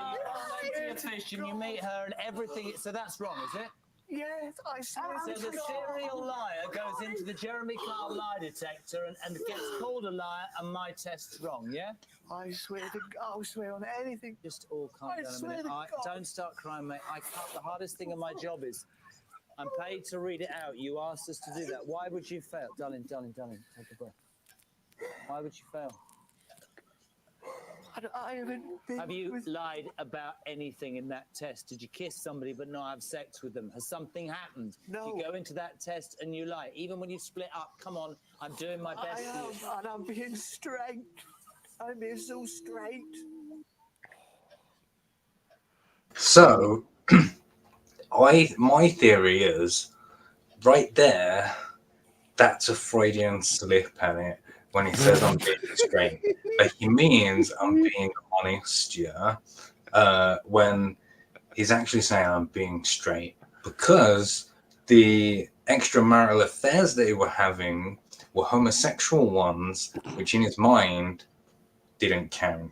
Speaker 8: you go to a fish and you meet her and everything. So that's wrong, is it?
Speaker 9: Yes, I swear
Speaker 8: So
Speaker 9: to
Speaker 8: the
Speaker 9: God.
Speaker 8: serial liar goes into the Jeremy Kyle lie detector and gets called a liar, and my test's wrong, yeah?
Speaker 9: I swear to God, I'll swear on anything.
Speaker 8: Just all calm
Speaker 9: I
Speaker 8: down a
Speaker 9: swear
Speaker 8: minute.
Speaker 9: to God.
Speaker 8: Don't start crying, mate. The hardest thing of my job is I'm paid to read it out. You asked us to do that. Why would you fail? Darling, take a breath. Why would you fail?
Speaker 9: I haven't been
Speaker 8: Have you
Speaker 9: with...
Speaker 8: lied about anything in that test? Did you kiss somebody but not have sex with them? Has something happened?
Speaker 9: No.
Speaker 8: You go into that test and you lie. Even when you split up, come on, I'm doing my best for you.
Speaker 9: And I'm being straight. I'm being so straight.
Speaker 4: So, my theory is right there. That's a Freudian slip at it when he says I'm being straight. But he means I'm being honest, yeah. When he's actually saying I'm being straight because the extramarital affairs they were having were homosexual ones, which in his mind didn't count,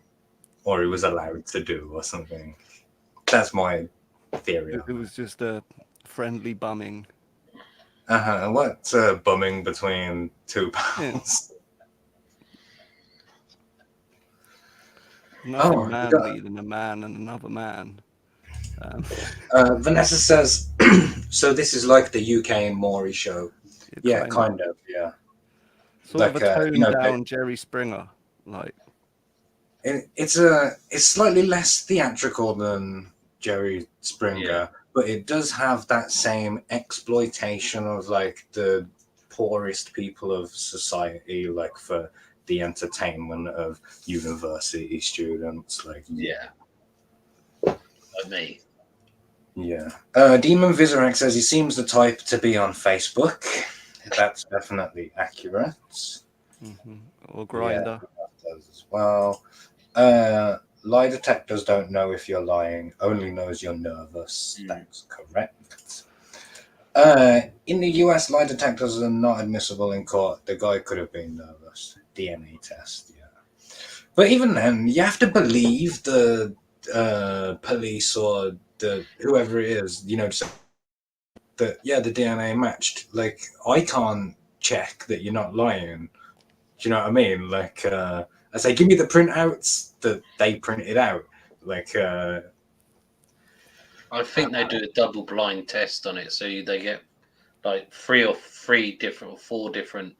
Speaker 4: or he was allowed to do, or something. That's my theory.
Speaker 6: It was just a friendly bumming.
Speaker 4: What's bumming between two pals?
Speaker 6: Nothing manly than a man and another man.
Speaker 4: Vanessa says, so this is like the UK Maury show. Yeah, kind of, yeah.
Speaker 6: Sort of a toned down Jerry Springer, like.
Speaker 4: It's slightly less theatrical than Jerry Springer, but it does have that same exploitation of like the poorest people of society, like for the entertainment of university students, like
Speaker 5: like me.
Speaker 4: Yeah. Demon Vizorek says he seems the type to be on Facebook. That's definitely accurate.
Speaker 6: Or Grinder.
Speaker 4: Yeah, that does as well. Lie detectors don't know if you're lying, only knows you're nervous. That's correct. In the US, lie detectors are not admissible in court. The guy could have been nervous. DNA test, yeah. But even then, you have to believe the police or the whoever it is, that the DNA matched. Like, I can't check that you're not lying. Do you know what I mean? Like, I say, give me the printouts that they printed out. Like,
Speaker 5: I think they do a double blind test on it, so they get like four different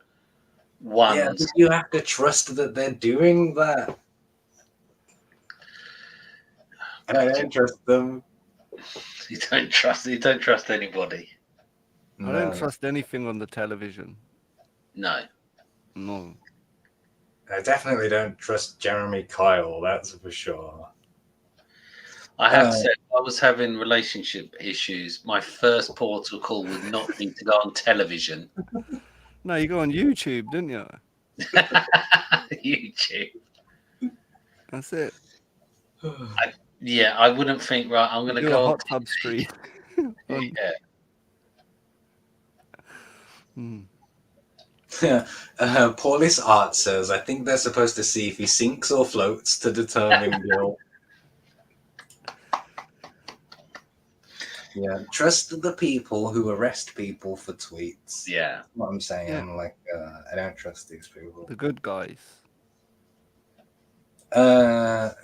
Speaker 5: ones.
Speaker 4: Yeah, but you have to trust that they're doing that. And I don't trust them.
Speaker 5: You don't trust anybody.
Speaker 6: I don't trust anything on the television.
Speaker 5: No.
Speaker 4: I definitely don't trust Jeremy Kyle, that's for sure.
Speaker 5: I have to say, if I was having relationship issues, my first port of call would not be to go on television.
Speaker 6: No, you go on YouTube, didn't you?
Speaker 5: YouTube.
Speaker 6: That's it.
Speaker 5: Yeah, I wouldn't think, right, I'm going to
Speaker 6: Do a
Speaker 5: go on
Speaker 6: hot tub stream. on...
Speaker 5: Yeah.
Speaker 4: Paulis Art says, I think they're supposed to see if he sinks or floats to determine guilt. Yeah, trust the people who arrest people for tweets.
Speaker 5: Yeah.
Speaker 4: That's what I'm saying.
Speaker 6: Yeah.
Speaker 4: Like, I don't trust these people.
Speaker 6: The good guys.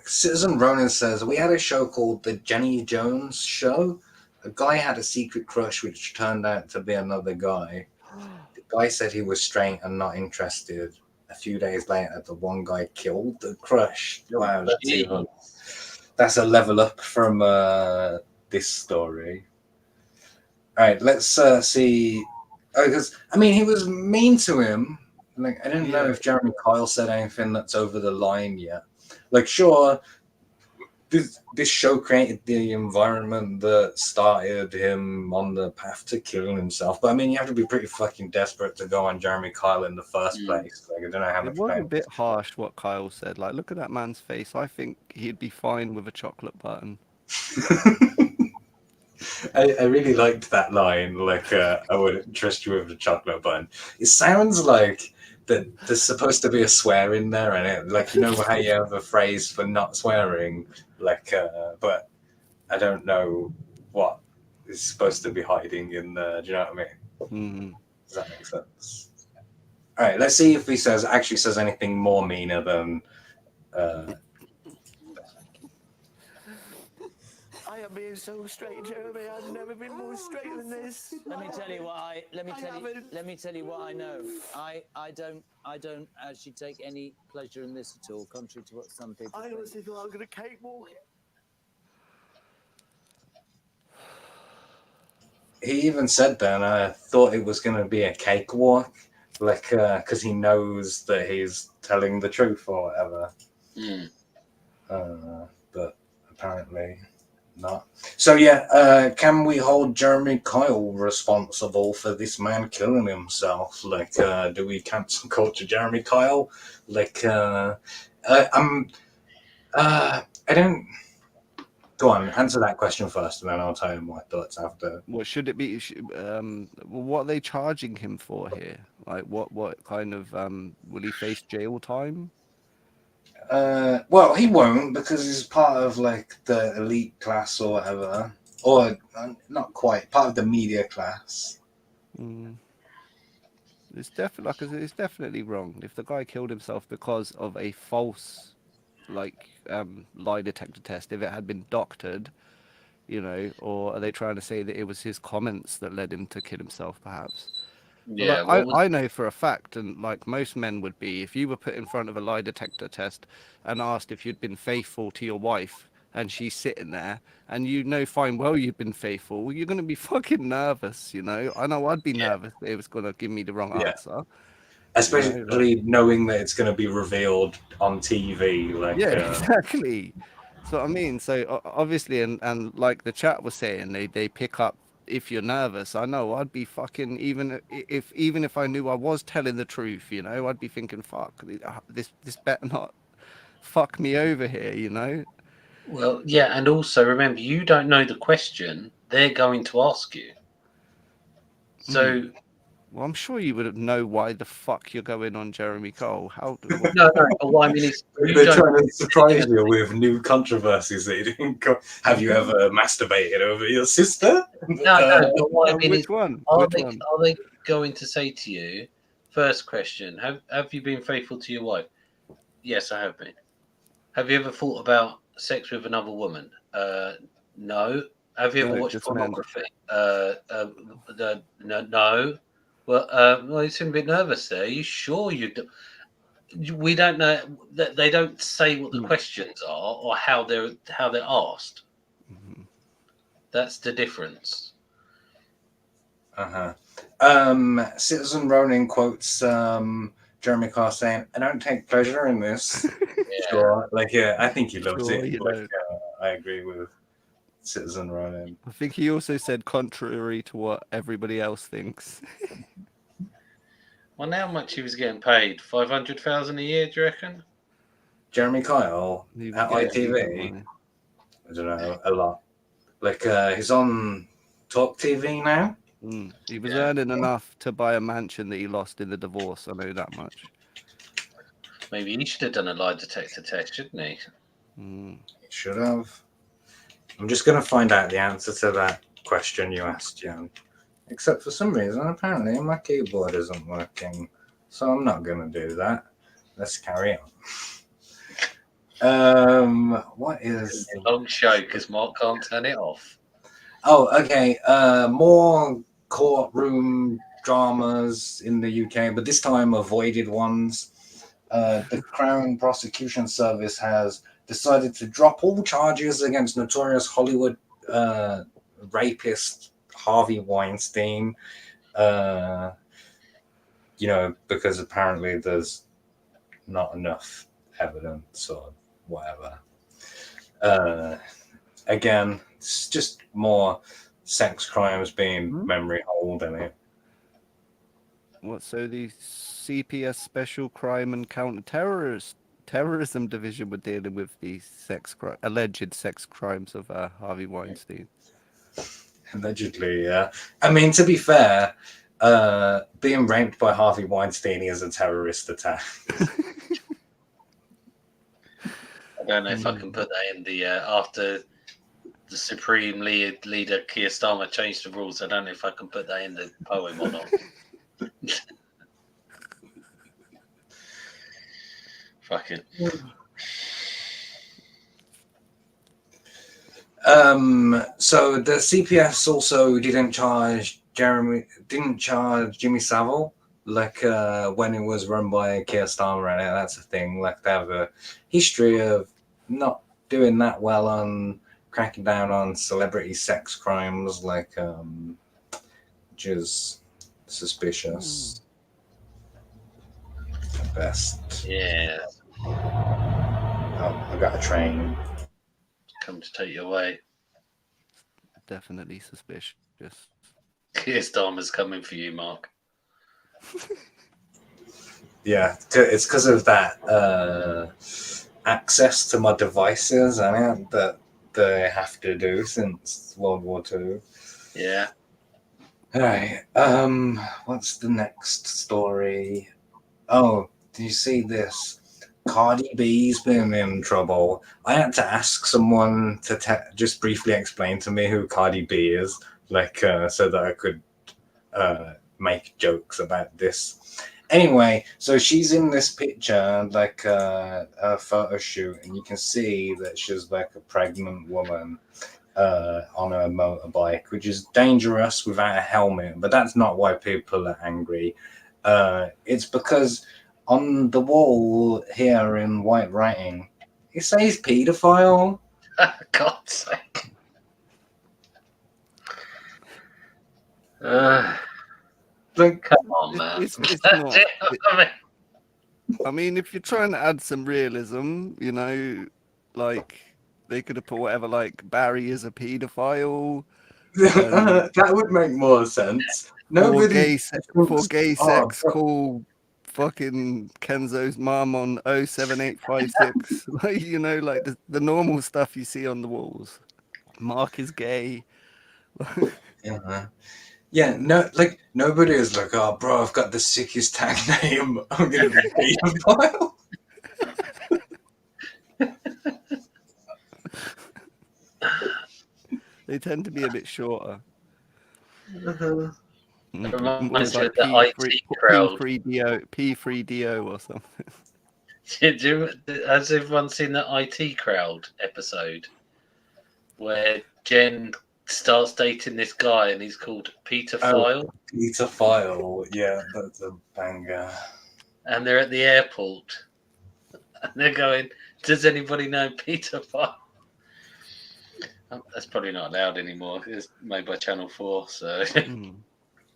Speaker 4: Citizen Ronan says, we had a show called The Jenny Jones Show. A guy had a secret crush which turned out to be another guy. The guy said he was straight and not interested. A few days later, the one guy killed the crush. Wow, that's a level up from this story. All right, let's see. Because I mean, he was mean to him. Like, I don't know if Jeremy Kyle said anything that's over the line yet. Like, sure, this show created the environment that started him on the path to killing himself. But I mean, you have to be pretty fucking desperate to go on Jeremy Kyle in the first place. Like, I don't know how much.
Speaker 6: It was a bit harsh what Kyle said. Like, look at that man's face. I think he'd be fine with a chocolate button.
Speaker 4: I really liked that line. Like, I wouldn't trust you with a chocolate button. It sounds like that there's supposed to be a swear in there, and it, like, you know how you have a phrase for not swearing, like, but I don't know what is supposed to be hiding in there. Do you know what I mean?
Speaker 6: Mm-hmm.
Speaker 4: Does that make sense? All right, let's see if he actually says anything more meaner than.
Speaker 9: I am being so straight, Jeremy. I've never been more straight than this.
Speaker 8: Let me tell you what let me tell you what I know. I don't actually take any pleasure in this at all, contrary to what some people
Speaker 9: I
Speaker 8: think.
Speaker 9: honestly thought I'm going to cakewalk.
Speaker 4: He even said that, and I thought it was going to be a cakewalk, like, because he knows that he's telling the truth or whatever. But apparently not. So yeah, can we hold Jeremy Kyle responsible for this man killing himself? Like, do we cancel culture Jeremy Kyle? Like, I don't. Go on, answer that question first, and then I'll tell you my thoughts after.
Speaker 6: What should it be? What are they charging him for here? Like, what kind of will he face jail time?
Speaker 4: Well, he won't, because he's part of like the elite class or whatever, or not quite part of the media class.
Speaker 6: It's definitely it's definitely wrong. If the guy killed himself because of a false, like, lie detector test, if it had been doctored, you know, or are they trying to say that it was his comments that led him to kill himself, perhaps?
Speaker 5: Yeah,
Speaker 6: Like, I know for a fact, and like most men would be, if you were put in front of a lie detector test and asked if you'd been faithful to your wife, and she's sitting there, and you know fine well you've been faithful, you're going to be fucking nervous, you know? I know I'd be nervous that it was going to give me the wrong answer.
Speaker 4: Especially
Speaker 6: You know, like,
Speaker 4: knowing that it's going to be revealed on TV. Like,
Speaker 6: yeah, exactly. So I mean, so obviously, and like the chat was saying, they pick up if you're nervous. I know I'd be fucking, even if I knew I was telling the truth, you know, I'd be thinking, fuck, this better not fuck me over here, you know.
Speaker 5: Well, yeah, and also remember, you don't know the question they're going to ask you. So,
Speaker 6: well, I'm sure you would know why the fuck you're going on Jeremy Cole. How?
Speaker 5: no, but what I mean is,
Speaker 4: they're trying to surprise you with new controversies that you didn't go. Have you ever masturbated over your sister?
Speaker 5: No. But what I mean
Speaker 6: Which
Speaker 5: is,
Speaker 6: one?
Speaker 5: are they going to say to you? First question: Have you been faithful to your wife? Yes, I have been. Have you ever thought about sex with another woman? No. Have you ever
Speaker 6: No,
Speaker 5: watched
Speaker 6: just men.
Speaker 5: pornography? No. Well, you seem a bit nervous there. Are you sure you do? We don't know that they don't say what the questions are or how they're asked. That's the difference.
Speaker 4: Citizen Ronin quotes Jeremy Carr saying, "I don't take pleasure in this." Sure, like I think he loves
Speaker 6: Sure,
Speaker 4: it.
Speaker 6: you
Speaker 4: Like
Speaker 6: know.
Speaker 4: I agree with Citizen Ryan.
Speaker 6: I think he also said contrary to what everybody else thinks.
Speaker 5: Well, how much he was getting paid? 500,000 a year, do you reckon?
Speaker 4: Jeremy Kyle
Speaker 6: He was
Speaker 4: at
Speaker 6: getting decent
Speaker 4: ITV.
Speaker 6: money.
Speaker 4: I don't know, a lot. Like he's on Talk TV now.
Speaker 6: He was
Speaker 5: Yeah.
Speaker 6: earning enough to buy a mansion that he lost in the divorce. I know that much.
Speaker 5: Maybe he should have done a lie detector test, shouldn't he?
Speaker 4: He should have. I'm just gonna find out the answer to that question you asked, Jan. Except for some reason, apparently my keyboard isn't working, so I'm not gonna do that. Let's carry on. What is?
Speaker 5: A long show because Mark can't turn it off.
Speaker 4: Oh, okay. More courtroom dramas in the UK, but this time avoided ones. The Crown Prosecution Service has decided to drop all charges against notorious Hollywood rapist Harvey Weinstein. Because apparently there's not enough evidence or whatever. Again, it's just more sex crimes being memory hold in it.
Speaker 6: What? So the CPS Special Crime and Terrorism Division were dealing with the alleged sex crimes of Harvey Weinstein.
Speaker 4: Allegedly, yeah. I mean, to be fair, being raped by Harvey Weinstein is a terrorist attack.
Speaker 5: I don't know if I can put that in the after the Supreme Leader Keir Starmer changed the rules. I don't know if I can put that in the poem or not. Fuck it.
Speaker 4: So the CPS also didn't charge Jimmy Savile, like when it was run by Keir Starmer, and that's a thing. Like they have a history of not doing that well on cracking down on celebrity sex crimes, like which is suspicious at best.
Speaker 5: Yeah.
Speaker 4: Oh, I got a train.
Speaker 5: Come to take you away.
Speaker 6: Definitely suspicious.
Speaker 5: Keir Starmer's coming for you, Mark.
Speaker 4: Yeah, it's because of that access to my devices and that they have to do since World War II.
Speaker 5: Yeah.
Speaker 4: All right. What's the next story? Oh, do you see this? Cardi B's been in trouble. I had to ask someone to just briefly explain to me who Cardi B is, so that I could make jokes about this. Anyway, so she's in this picture, like a photo shoot, and you can see that she's like a pregnant woman on a motorbike, which is dangerous without a helmet. But that's not why people are angry. It's because on the wall here in white writing, it says paedophile.
Speaker 5: God's sake. Come on, man.
Speaker 6: It's not. I mean, if you're trying to add some realism, like they could have put whatever, like Barry is a paedophile.
Speaker 4: That would make more sense.
Speaker 6: For gay sex, call fucking Kenzo's mom on 07856. Like, like the normal stuff you see on the walls. Mark is gay.
Speaker 4: Yeah, no, like nobody is like, oh, bro, I've got the sickest tag name. I'm gonna be pedophile.
Speaker 6: They tend to be a bit shorter.
Speaker 5: Reminds me
Speaker 6: Like
Speaker 5: of the IT crowd.
Speaker 6: P3DO or something.
Speaker 5: Has everyone seen the IT crowd episode where Jen starts dating this guy and he's called Peter File?
Speaker 4: Peter File, yeah, that's a banger.
Speaker 5: And they're at the airport and they're going, does anybody know Peter File? That's probably not allowed anymore. It's made by Channel 4, so.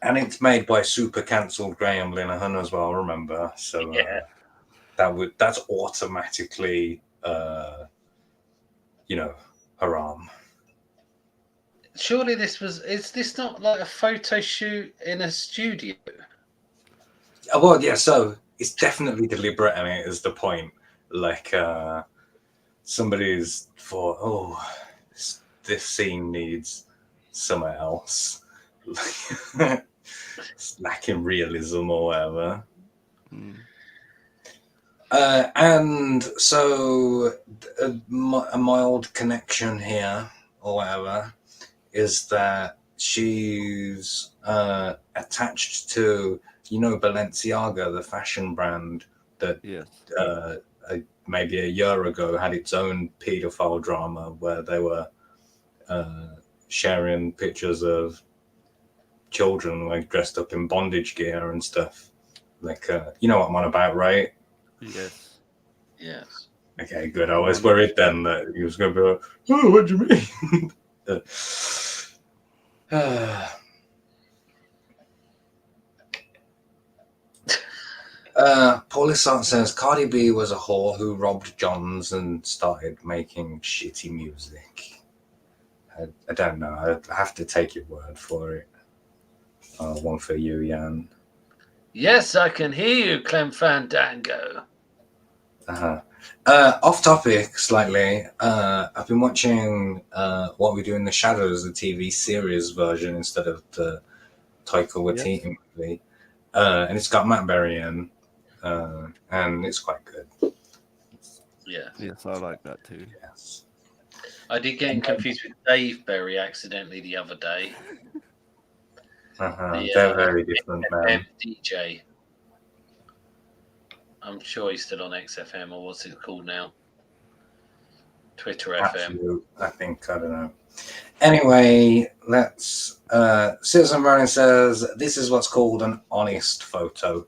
Speaker 4: And it's made by super cancelled Graham Linehan as well, remember? So
Speaker 5: Yeah.
Speaker 4: that's automatically haram.
Speaker 5: Surely is this not like a photo shoot in a studio?
Speaker 4: Well, yeah, so it's definitely deliberate, and it is the point. Like somebody's thought, oh, this scene needs somewhere else. It's lacking realism or whatever.
Speaker 6: Mm.
Speaker 4: And so a mild connection here or whatever is that she's attached to, Balenciaga, the fashion brand that
Speaker 6: Yes.
Speaker 4: maybe a year ago had its own paedophile drama where they were sharing pictures of children like dressed up in bondage gear and stuff. Like, you know what I'm on about, right?
Speaker 6: Yes.
Speaker 5: Yes.
Speaker 4: Okay, good. I was worried then that he was going to be like, oh, what do you mean? Paulisart says Cardi B was a whore who robbed Johns and started making shitty music. I don't know. I have to take your word for it. One for you, Jan.
Speaker 5: Yes, I can hear you, Clem Fandango.
Speaker 4: Off topic slightly. I've been watching What We Do in the Shadows, the TV series version instead of the Taika Waititi movie, and it's got Matt Berry in, and it's quite good.
Speaker 5: Yeah.
Speaker 6: Yes, I like that too.
Speaker 4: Yes.
Speaker 5: I did get confused with Dave Berry accidentally the other day.
Speaker 4: They're very different, man.
Speaker 5: DJ. I'm sure he's still on XFM, or what's it called now? Twitter FM.
Speaker 4: Absolute, I think, I don't know. Anyway, let's. Citizen Ronin says this is what's called an honest photo.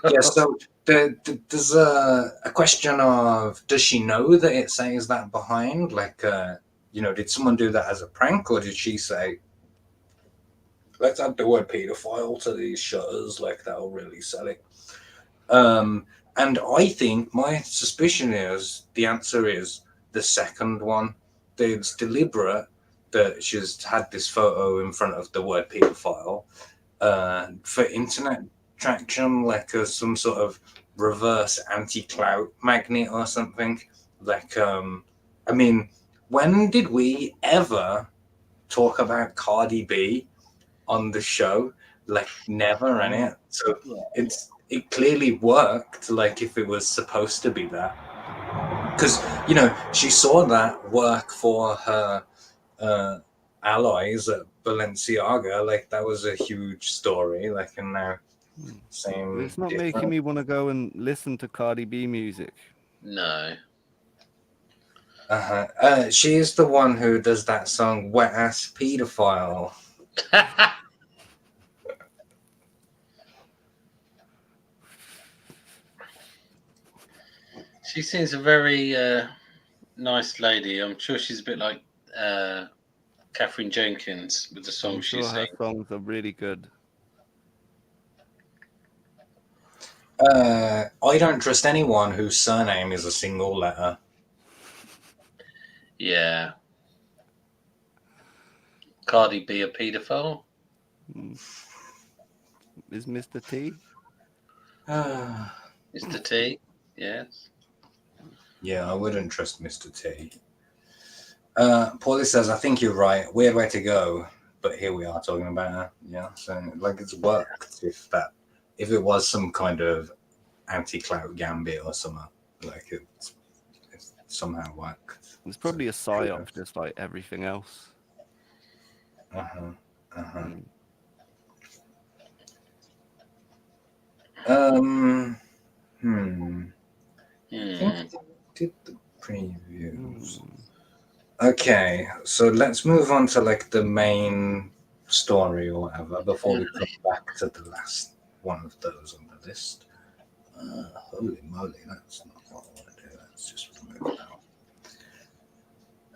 Speaker 4: Yeah, so there's a question of, does she know that it says that behind? Like, did someone do that as a prank, or did she say, let's add the word paedophile to these shutters, like that'll really sell it? And I think my suspicion is the answer is the second one. It's deliberate that she's had this photo in front of the word paedophile for internet traction, like some sort of reverse anti-clout magnet or something. Like, I mean, when did we ever talk about Cardi B on the show? Like, never, innit? So it clearly worked, like, if it was supposed to be that. Because, she saw that work for her allies at Balenciaga. Like, that was a huge story. Like, and now same.
Speaker 6: It's not making me want to go and listen to Cardi B music.
Speaker 5: No.
Speaker 4: She's the one who does that song "Wet Ass Pedophile."
Speaker 5: She seems a very nice lady. I'm sure she's a bit like Catherine Jenkins with the songs
Speaker 6: I'm
Speaker 5: she
Speaker 6: sure her
Speaker 5: sings.
Speaker 6: songs are really good.
Speaker 4: I don't trust anyone whose surname is a single letter.
Speaker 5: Yeah. Cardi B a paedophile?
Speaker 6: Is Mr. T?
Speaker 5: Mr. T? Yes.
Speaker 4: Yeah, I wouldn't trust Mr. T. Paulie says, I think you're right. Weird way to go, but here we are talking about her. Yeah, so like it's worked. If it was some kind of anti-clout gambit or something, like it's somehow worked.
Speaker 6: It's probably a psyop, just like everything else.
Speaker 4: Did the previews. Okay, so let's move on to like the main story or whatever before we come back to the last one of those on the list. Holy moly, that's not what I want to do. Let's just remove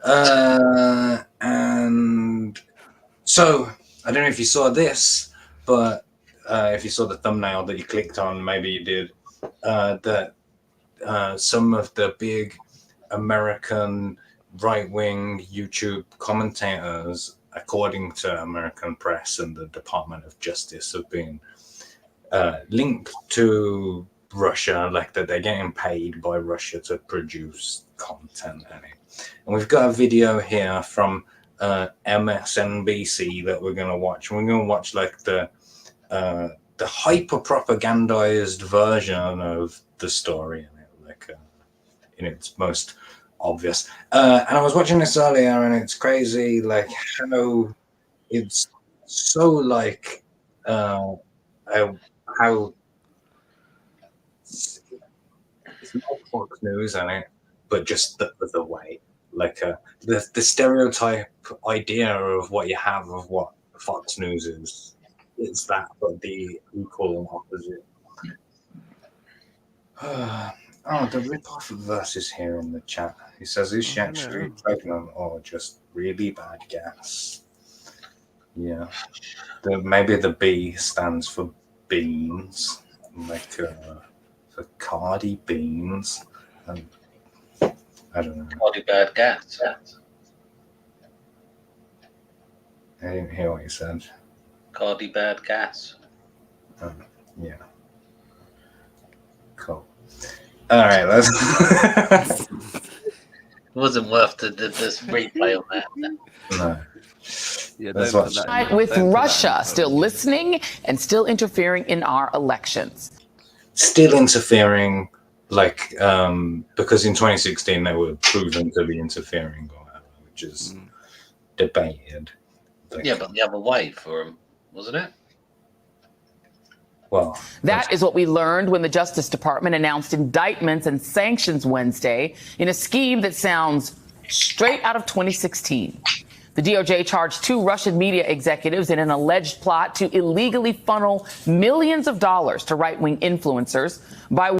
Speaker 4: that. And so I don't know if you saw this, but if you saw the thumbnail that you clicked on, maybe you did, that some of the big American right-wing YouTube commentators, according to American press and the Department of Justice, have been linked to Russia, like that they're getting paid by Russia to produce content. And we've got a video here from MSNBC that we're going to watch. We're going to watch like the hyper propagandized version of the story, like in its most obvious. And I was watching this earlier, and it's crazy, like how it's so like how it's not Fox News in it, but just the way, like the stereotype idea of what you have of what Fox News is. It's that, but the equal and opposite. Oh, the rip-off verse is here in the chat. He says, is she actually pregnant or just really bad gas? Yeah. Maybe the B stands for beans, like for Cardi beans. And I don't know.
Speaker 5: Cardi bad gas.
Speaker 4: I didn't hear what you said.
Speaker 5: Cardi bad gas.
Speaker 4: Yeah. Cool. All right, let's.
Speaker 5: It wasn't worth this replay on that.
Speaker 4: No.
Speaker 6: Yeah,
Speaker 4: That's what.
Speaker 10: With Russia still listening and still interfering in our elections.
Speaker 4: Still interfering, like, because in 2016 they were proven to be interfering, or whatever, which is debated. Like,
Speaker 5: Yeah, but the other way for him, wasn't it?
Speaker 4: Well,
Speaker 10: that is what we learned when the Justice Department announced indictments and sanctions Wednesday in a scheme that sounds straight out of 2016. The DOJ charged 2 Russian media executives in an alleged plot to illegally funnel millions of dollars to right-wing influencers by.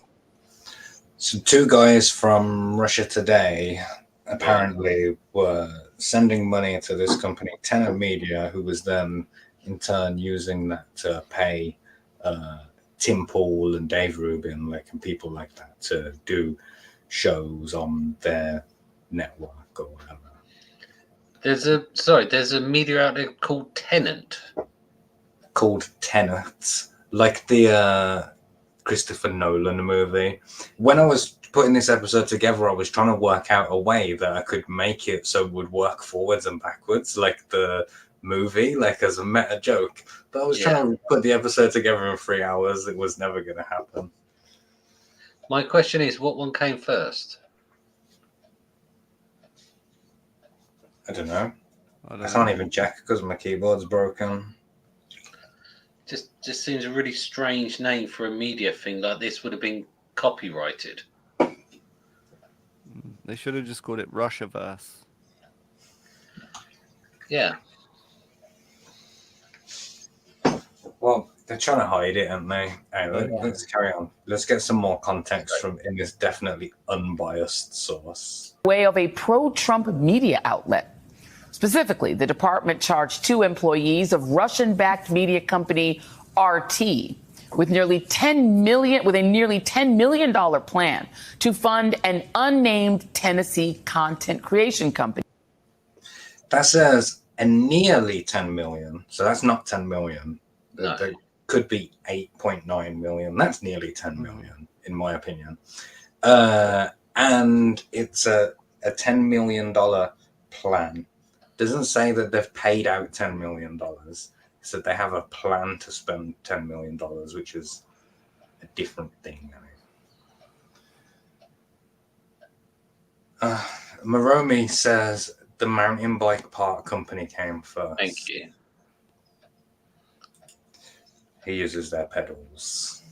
Speaker 4: So 2 guys from Russia Today apparently were sending money to this company, Tenet Media, who was then in turn using that to pay Tim Pool and Dave Rubin, like, and people like that to do shows on their network or whatever.
Speaker 5: There's a media outlet called Tenet.
Speaker 4: Called Tenet, like the Christopher Nolan movie. When I was putting this episode together, I was trying to work out a way that I could make it so it would work forwards and backwards, like the movie, like as a meta joke. But I was trying to put the episode together in 3 hours. It was never going to happen.
Speaker 5: My question is, what one came first?
Speaker 4: I don't know. I can't even check because my keyboard's broken.
Speaker 5: Just seems a really strange name for a media thing like this. Would have been copyrighted.
Speaker 6: They should have just called it Russiaverse.
Speaker 5: Yeah.
Speaker 4: Well, they're trying to hide it, aren't they? Let's carry on. Let's get some more context from in this definitely unbiased source.
Speaker 10: Way of a pro-Trump media outlet. Specifically, the department charged 2 employees of Russian-backed media company RT with a nearly $10 million plan to fund an unnamed Tennessee content creation company.
Speaker 4: That says a nearly 10 million, so that's not 10 million.
Speaker 5: No.
Speaker 4: There could be 8.9 million. That's nearly 10 million, in my opinion. And it's a $10 million plan. Doesn't say that they've paid out $10 million. So they have a plan to spend $10 million, which is a different thing. Maromi says the mountain bike part company came first.
Speaker 5: Thank you.
Speaker 4: He uses their pedals.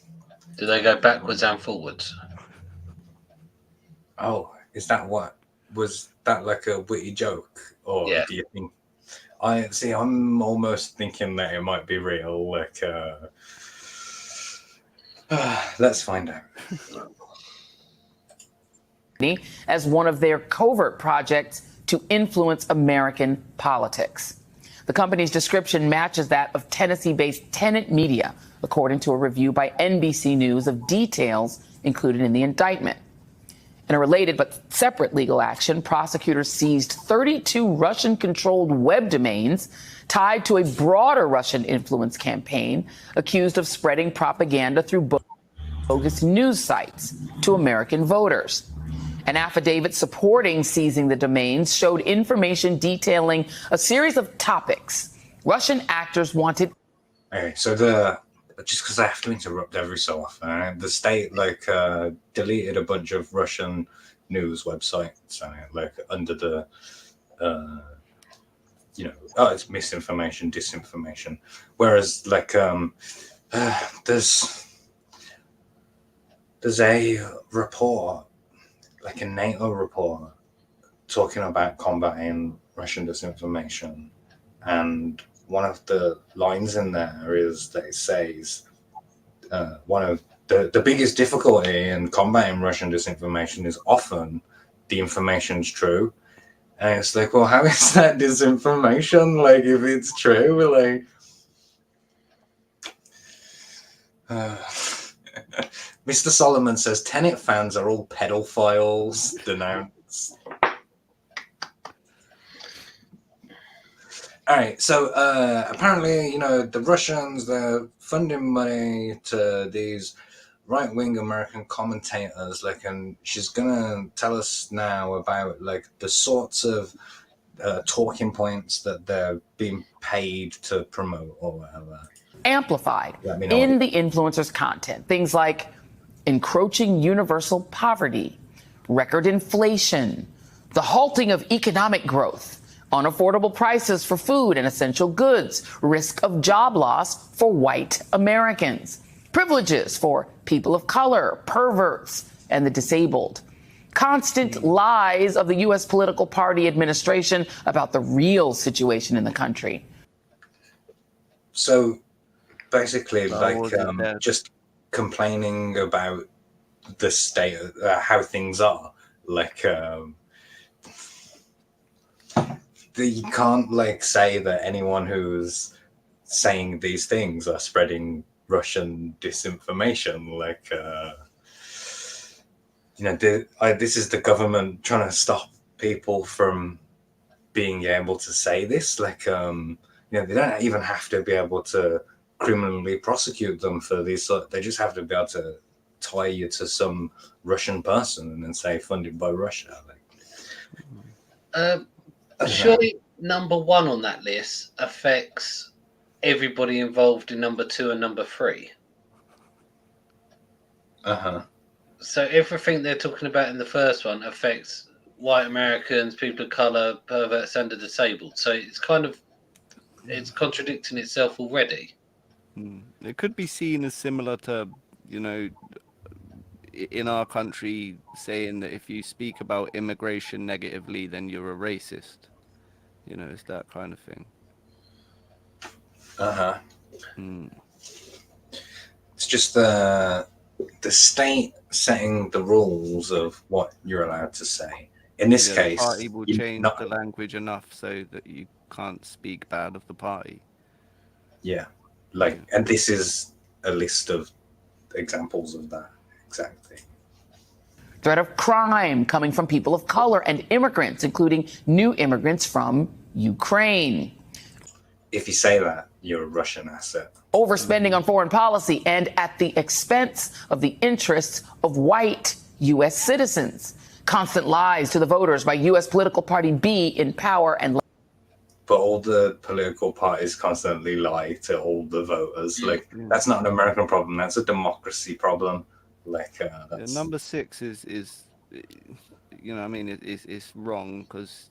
Speaker 5: Do they go backwards and forwards?
Speaker 4: Oh, is that what? Was that like a witty joke? Or do you think... I'm almost thinking that it might be real. Like, let's find out. As
Speaker 10: one of their covert projects to influence American politics. The company's description matches that of Tennessee-based Tenet Media, according to a review by NBC News of details included in the indictment. In a related but separate legal action, prosecutors seized 32 Russian-controlled web domains tied to a broader Russian influence campaign accused of spreading propaganda through bogus news sites to American voters. An affidavit supporting seizing the domains showed information detailing a series of topics Russian actors wanted.
Speaker 4: Okay, so just because I have to interrupt every so often, the state deleted a bunch of Russian news websites, under the it's misinformation, disinformation. Whereas there's a report, like a NATO report, talking about combating Russian disinformation, and one of the lines in there is that it says one of the biggest difficulty in combating Russian disinformation is often the information's true. And it's like, well, how is that disinformation? Like, if it's true, Mr. Solomon says Tenet fans are all pedophiles. Denounce. All right, so apparently, the Russians, they're funding money to these right-wing American commentators, and she's gonna tell us now about the sorts of talking points that they're being paid to promote or whatever.
Speaker 10: Amplified in the influencer's content. Things like encroaching universal poverty, record inflation, the halting of economic growth, unaffordable prices for food and essential goods, risk of job loss for white Americans, privileges for people of color, perverts, and the disabled. Constant lies of the U.S. political party administration about the real situation in the country.
Speaker 4: So basically, just complaining about the state, how things are. You can't say that anyone who's saying these things are spreading Russian disinformation. This is the government trying to stop people from being able to say this. They don't even have to be able to criminally prosecute them for these. They just have to be able to tie you to some Russian person and then say funded by Russia.
Speaker 5: Surely number one on that list affects everybody involved in number 2 and number 3. So everything they're talking about in the first one affects white Americans, people of color, perverts, and the disabled. So it's contradicting itself already.
Speaker 6: It could be seen as similar to, in our country, saying that if you speak about immigration negatively, then you're a racist. It's that kind of thing.
Speaker 4: It's just the state setting the rules of what you're allowed to say. In this case,
Speaker 6: the party will change the language enough so that you can't speak bad of the party.
Speaker 4: Yeah, and this is a list of examples of that exact thing.
Speaker 10: Threat of crime coming from people of color and immigrants, including new immigrants from Ukraine.
Speaker 4: If you say that, you're a Russian asset.
Speaker 10: Overspending on foreign policy and at the expense of the interests of white U.S. citizens. Constant lies to the voters by U.S. political party B in power and.
Speaker 4: But all the political parties constantly lie to all the voters. That's not an American problem. That's a democracy problem.
Speaker 6: Number 6 is it's wrong because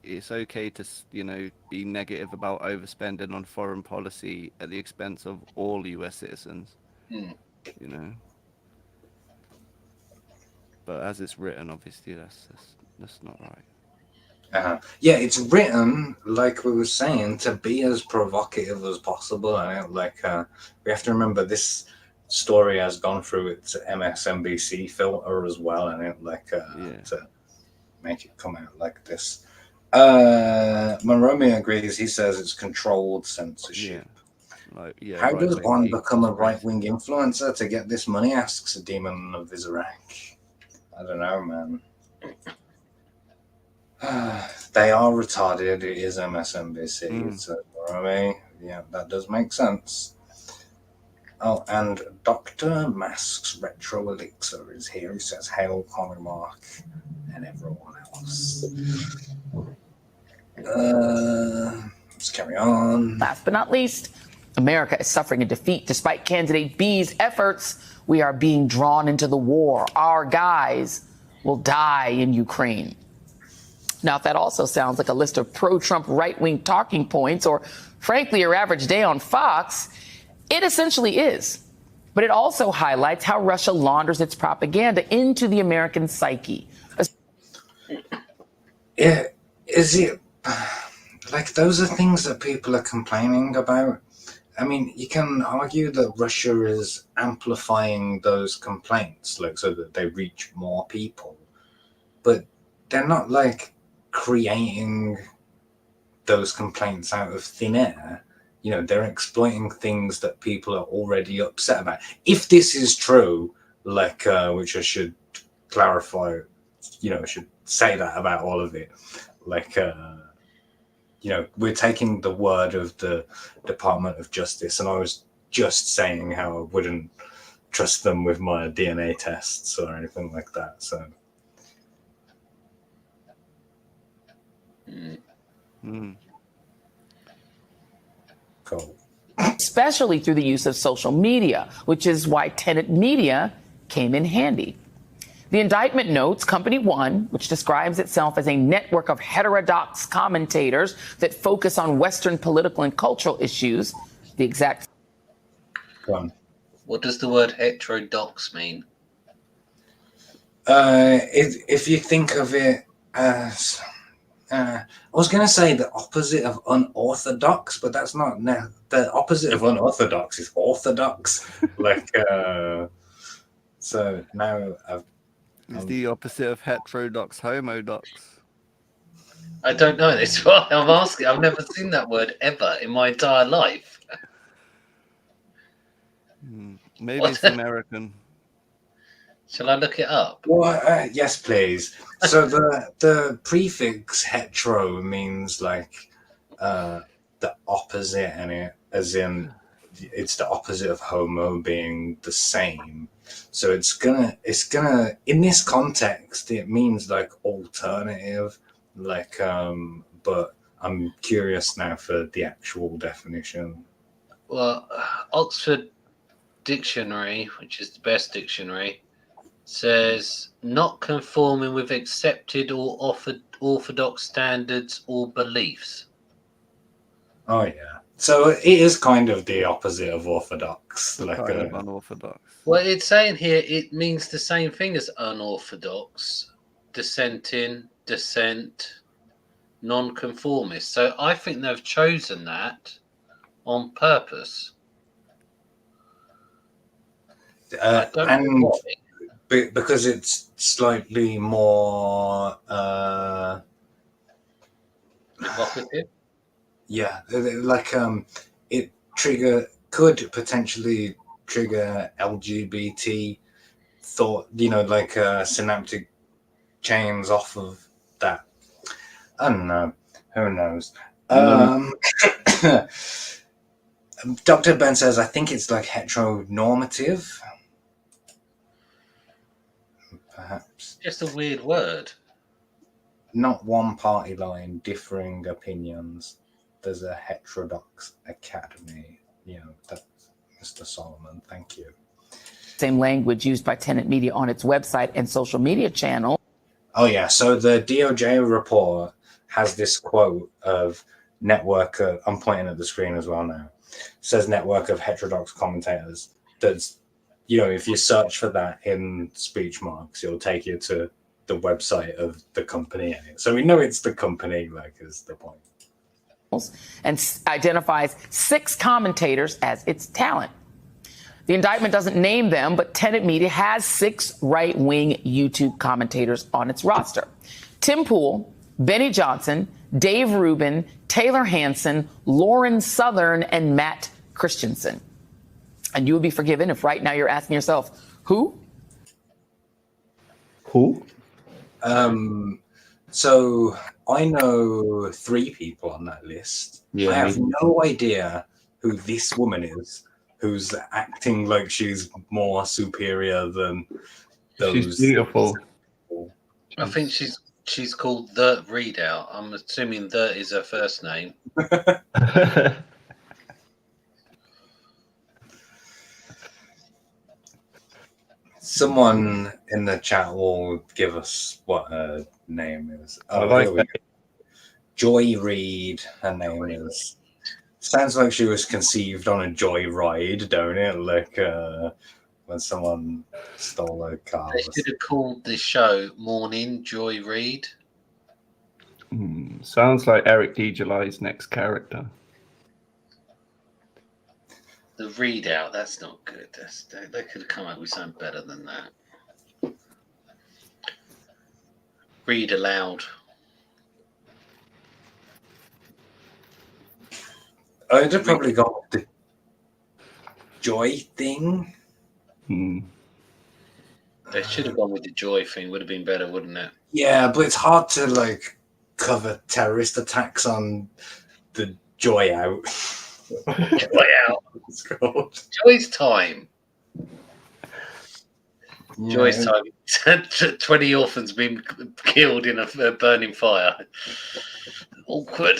Speaker 6: it's okay to be negative about overspending on foreign policy at the expense of all U.S. citizens. But as it's written, obviously that's not right.
Speaker 4: Yeah, it's written, like we were saying, to be as provocative as possible. And we have to remember this story has gone through its MSNBC filter as well, and to make it come out like this. Monromi agrees. He says it's controlled censorship. How does
Speaker 6: right-wing
Speaker 4: one
Speaker 6: hate
Speaker 4: become a
Speaker 6: is racist.
Speaker 4: right-wing influencer to get this money? Asks a demon of Vizarek. I don't know, man. They are retarded. It is MSNBC. So, yeah, that does make sense. Oh, and Dr. Mask's Retro Elixir is here. He says, "Hail, Comic Mark, and everyone else." Let's carry on.
Speaker 10: Last but not least, America is suffering a defeat despite candidate B's efforts. We are being drawn into the war. Our guys will die in Ukraine. Now, if that also sounds like a list of pro-Trump right-wing talking points, or frankly, your average day on Fox, it essentially is. But it also highlights how Russia launders its propaganda into the American psyche.
Speaker 4: Yeah, is it like those are things that people are complaining about? I mean, you can argue that Russia is amplifying those complaints, like so that they reach more people, but they're not like creating those complaints out of thin air. You know, they're exploiting things that people are already upset about. If this is true, like, which I should clarify, you know, I should say that about all of it. Like, you know, we're taking the word of the Department of Justice, and I was just saying how I wouldn't trust them with my DNA tests or anything like that. So, cool.
Speaker 10: Especially through the use of social media, which is why Tenet Media came in handy. The indictment notes Company One, which describes itself as a network of heterodox commentators that focus on Western political and cultural issues. The exact.
Speaker 5: What does the word heterodox mean?
Speaker 4: If you think of it as, I was going to say the opposite of unorthodox, but that's not. No, the opposite of unorthodox is orthodox. Like, so now
Speaker 6: It's the opposite of heterodox, homodox.
Speaker 5: I don't know. That's why I'm asking. I've never seen that word ever in my entire life.
Speaker 6: Maybe it's American.
Speaker 5: Shall I look it up?
Speaker 4: Well, yes, please. So the prefix hetero means like the opposite, and it as in it's the opposite of homo being the same. So it's gonna in this context it means like alternative, like but I'm curious now for the actual definition.
Speaker 5: Well, Oxford Dictionary, which is the best dictionary, says not conforming with accepted or orthodox standards or beliefs.
Speaker 4: Oh yeah. So it is kind of the opposite of orthodox, like
Speaker 6: kind of unorthodox.
Speaker 5: Well, it's saying here it means the same thing as unorthodox, dissenting, dissent, non-conformist. So I think they've chosen that on purpose.
Speaker 4: And because it's slightly more
Speaker 5: evocative.
Speaker 4: Yeah, like it could potentially trigger LGBT thought, you know, like synaptic chains off of that. I don't know. Who knows? Dr. Ben says, I think it's like heteronormative. Perhaps.
Speaker 5: Just a weird word.
Speaker 4: Not one party line, differing opinions. There's a heterodox academy. You know, that's Mr. Solomon. Thank you.
Speaker 10: Same language used by Tenet Media on its website and social media channel.
Speaker 4: Oh, yeah. So the DOJ report has this quote of network. I'm pointing at the screen as well now. It says network of heterodox commentators. That's, you know, if you search for that in speech marks, it'll take you to the website of the company. So we know it's the company, like, is the point.
Speaker 10: And identifies 6 commentators as its talent. The indictment doesn't name them, but Tenet Media has 6 right-wing YouTube commentators on its roster. Tim Pool, Benny Johnson, Dave Rubin, Taylor Hansen, Lauren Southern, and Matt Christensen. And you would be forgiven if right now you're asking yourself, who?
Speaker 6: Who?
Speaker 4: So I know 3 people on that list.
Speaker 6: Yeah,
Speaker 4: I have
Speaker 6: me.
Speaker 4: no idea who this woman is, who's acting like she's more superior than those.
Speaker 6: She's beautiful.
Speaker 5: I think she's called The Readout. I'm assuming The is her first name.
Speaker 4: Someone in the chat will give us what her name is.
Speaker 6: I like
Speaker 4: here we
Speaker 6: that.
Speaker 4: go. Joy Reid, her name is. Sounds like she was conceived on a joy ride, don't it? Like when someone stole a car.
Speaker 5: They should have called the show Morning Joy Reid.
Speaker 6: Sounds like Eric D. July's next character.
Speaker 5: The Readout, that's not good. They could have come up with something better than that. Read aloud.
Speaker 4: I'd have probably gone with the joy thing.
Speaker 5: They should have gone with the joy thing. Would have been better, wouldn't it?
Speaker 4: Yeah, but it's hard to like cover terrorist attacks on the joy out.
Speaker 5: Joy out.
Speaker 4: It's called
Speaker 5: Joy's time.
Speaker 4: Yeah.
Speaker 5: Joy's time. 20 orphans being killed in a burning fire. Awkward.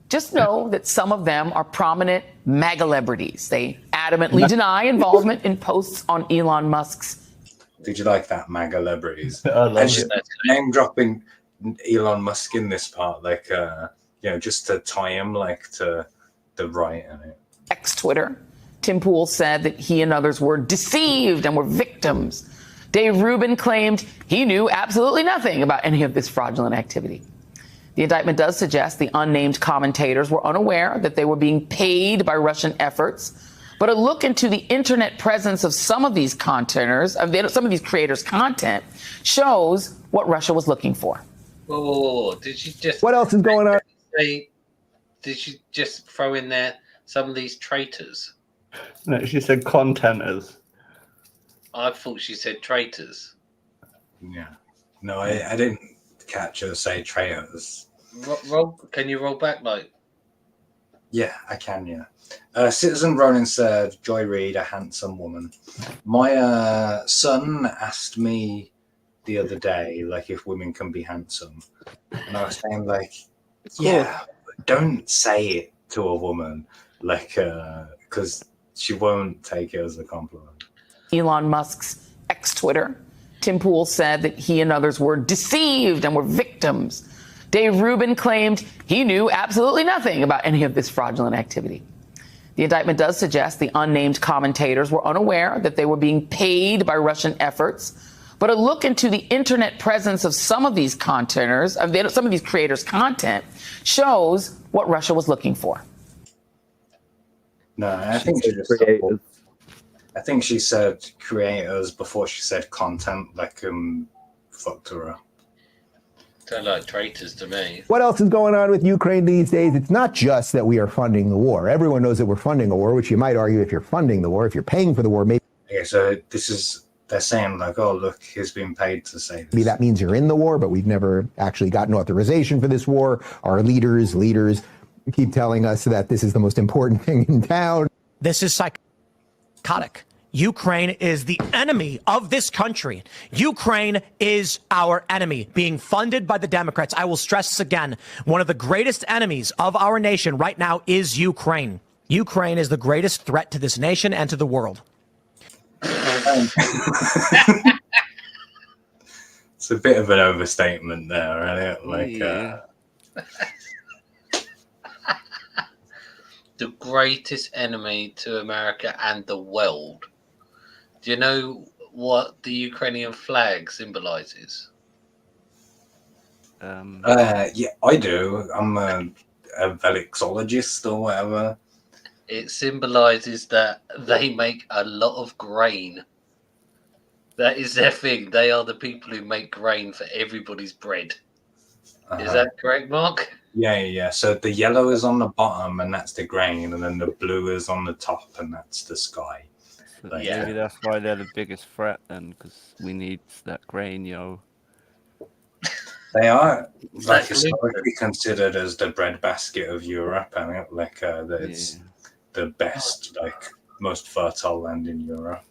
Speaker 10: Just know that some of them are prominent MAGA celebrities. They adamantly deny involvement in posts on Elon Musk's.
Speaker 4: Did you like that, MAGA celebrities?
Speaker 6: I love
Speaker 4: And
Speaker 6: it.
Speaker 4: name dropping Elon Musk in this part, like just to tie him like to the right in it.
Speaker 10: Ex Twitter. Tim Pool said that he and others were deceived and were victims. Dave Rubin claimed he knew absolutely nothing about any of this fraudulent activity. The indictment does suggest the unnamed commentators were unaware that they were being paid by Russian efforts. But a look into the internet presence of some of these contenters, some of these creators' content, shows what Russia was looking for.
Speaker 5: Whoa. Did you just...
Speaker 2: What else is going on?
Speaker 5: Did you just throw in there some of these traitors?
Speaker 6: No, she said contenters.
Speaker 5: I thought she said traitors.
Speaker 4: Yeah. No, I didn't catch her say traitors.
Speaker 5: Can you roll back like?
Speaker 4: Yeah, I can, yeah. Citizen Ronan said, Joy Reid, a handsome woman. My son asked me the other day, like, if women can be handsome. And I was saying, like, yeah, but don't say it to a woman, like, because she won't take it as a compliment.
Speaker 10: Elon Musk's ex-Twitter. Tim Pool said that he and others were deceived and were victims. Dave Rubin claimed he knew absolutely nothing about any of this fraudulent activity. The indictment does suggest the unnamed commentators were unaware that they were being paid by Russian efforts. But a look into the internet presence of some of these contenters, some of these creators' content, shows what Russia was looking for.
Speaker 4: No, I think she said creators before she said content, like fucked her up.
Speaker 5: Sound like traitors to me.
Speaker 2: What else is going on with Ukraine these days? It's not just that we are funding the war. Everyone knows that we're funding a war, which you might argue if you're funding the war, if you're paying for the war, maybe.
Speaker 4: Okay, so they're saying like, oh, look, he's been paid to say this.
Speaker 2: Maybe that means you're in the war, but we've never actually gotten authorization for this war. Our leaders keep telling us that this is the most important thing in town.
Speaker 11: This is psychotic. Ukraine is the enemy of this country. Ukraine is our enemy, being funded by the Democrats. I will stress this again. One of the greatest enemies of our nation right now is Ukraine. Ukraine is the greatest threat to this nation and to the world.
Speaker 4: It's a bit of an overstatement there, isn't it? Like,
Speaker 6: Yeah.
Speaker 5: The greatest enemy to America and the world. Do you know what the Ukrainian flag symbolizes?
Speaker 4: yeah, I do. I'm a vexillologist or whatever.
Speaker 5: It symbolizes that they make a lot of grain. That is their thing. They are the people who make grain for everybody's bread. Is that correct, Mark?
Speaker 4: Yeah. So the yellow is on the bottom, and that's the grain, and then the blue is on the top, and that's the sky.
Speaker 6: So
Speaker 4: Like,
Speaker 6: maybe that's why they're the biggest threat then, because we need that grain, yo.
Speaker 4: they are
Speaker 5: Is
Speaker 4: like
Speaker 5: that
Speaker 4: historically considered as the breadbasket of Europe, and like that it's the best, like most fertile land in Europe.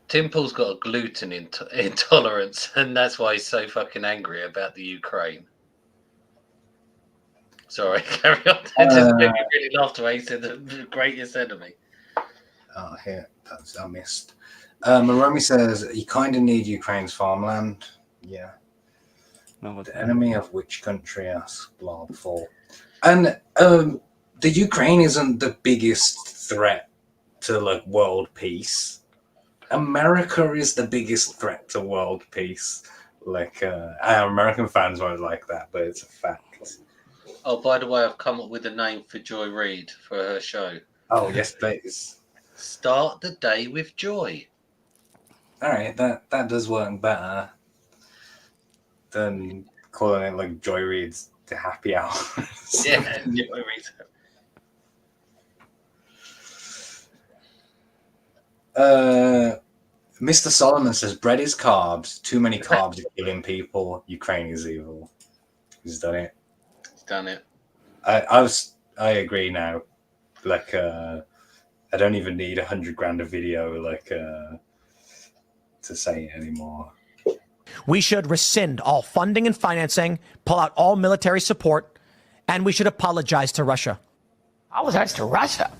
Speaker 5: Tim Paul's got a gluten intolerance, and that's why he's so fucking angry about the Ukraine. Sorry, carry on. It just made me really laugh the way he said the greatest enemy.
Speaker 4: Oh, here, I missed. Maromi says, you kind of need Ukraine's farmland. Yeah. The enemy of which country? Asks Blarb4. And the Ukraine isn't the biggest threat to like world peace. America is the biggest threat to world peace. Like our American fans won't like that, but it's a fact.
Speaker 5: Oh, by the way, I've come up with a name for Joy Reid for her show.
Speaker 4: Oh, yes, please.
Speaker 5: Start the day with joy.
Speaker 4: All right, that does work better than calling it like Joy Reid's the happy hour.
Speaker 5: Yeah, Joy Reid.
Speaker 4: Mr. Solomon says bread is carbs. Too many carbs are killing people. Ukraine is evil. He's done it.
Speaker 5: He's done it.
Speaker 4: I agree now. Like I don't even need 100 grand a video like to say it anymore.
Speaker 11: We should rescind all funding and financing, pull out all military support, and we should apologize to Russia.
Speaker 10: Apologize to Russia.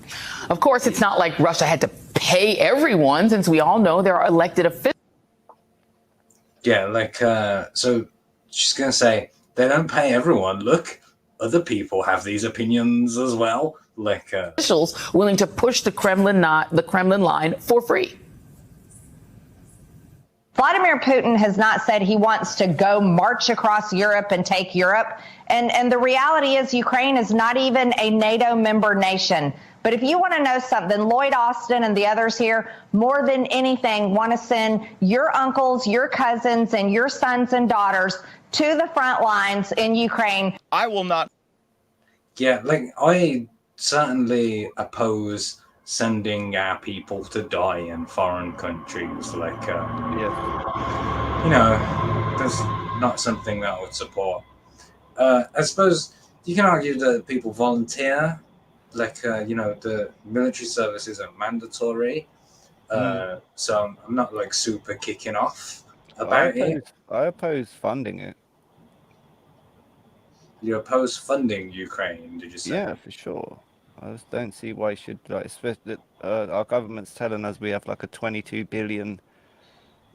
Speaker 10: Of course, it's not like Russia had to pay everyone, since we all know there are elected officials.
Speaker 4: Yeah, like so she's gonna say they don't pay everyone. Look, other people have these opinions as well. Like
Speaker 10: officials willing to push the Kremlin line for free.
Speaker 12: Vladimir Putin has not said he wants to go march across Europe and take Europe. And the reality is Ukraine is not even a NATO member nation. But if you want to know something, Lloyd Austin and the others here, more than anything, want to send your uncles, your cousins, and your sons and daughters to the front lines in Ukraine.
Speaker 13: I will not.
Speaker 4: Yeah, like I certainly oppose sending our people to die in foreign countries. Like, you know, that's not something that I would support. I suppose you can argue that people volunteer. Like, you know, the military service isn't mandatory. So I'm not like super kicking off about it.
Speaker 6: I oppose funding it.
Speaker 4: You oppose funding Ukraine, did you say?
Speaker 6: Yeah, for sure. I just don't see why you should, like, especially our government's telling us we have like a 22 billion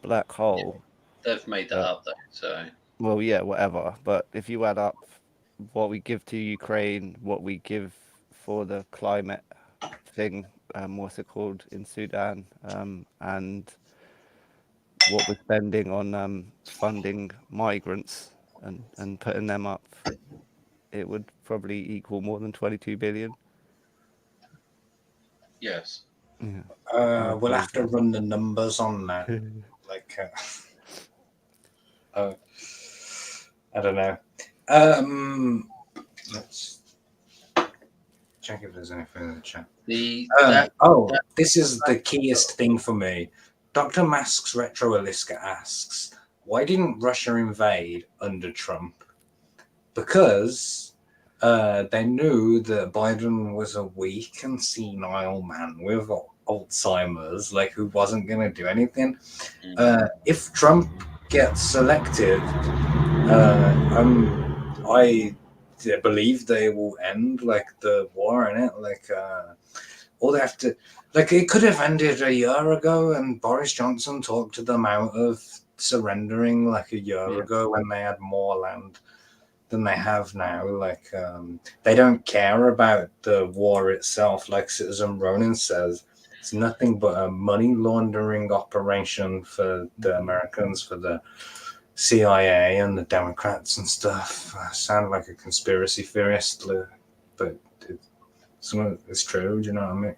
Speaker 6: black hole.
Speaker 5: They've made that up, though. So.
Speaker 6: Well, yeah, whatever. But if you add up what we give to Ukraine, what we give for the climate thing, what's it called in Sudan, and what we're spending on funding migrants and putting them up, it would probably equal more than 22 billion.
Speaker 5: Yes.
Speaker 6: Yeah.
Speaker 4: We'll have to run the numbers on that. Like, I don't know. Let's check if there's anything in the chat. This is the keyest thing for me. Dr. Mask's Retro Aliska asks, why didn't Russia invade under Trump? Because they knew that Biden was a weak and senile man with Alzheimer's, like who wasn't going to do anything. If Trump gets elected, I believe they will end like the war in it. Like all they have to, like it could have ended a year ago, and Boris Johnson talked to them out of surrendering like a year ago when they had more land than they have now. Like they don't care about the war itself. Like Citizen Ronan says, it's nothing but a money laundering operation for the Americans, for the CIA and the Democrats and stuff. I sound like a conspiracy theorist, but it's true. Do you know what I mean?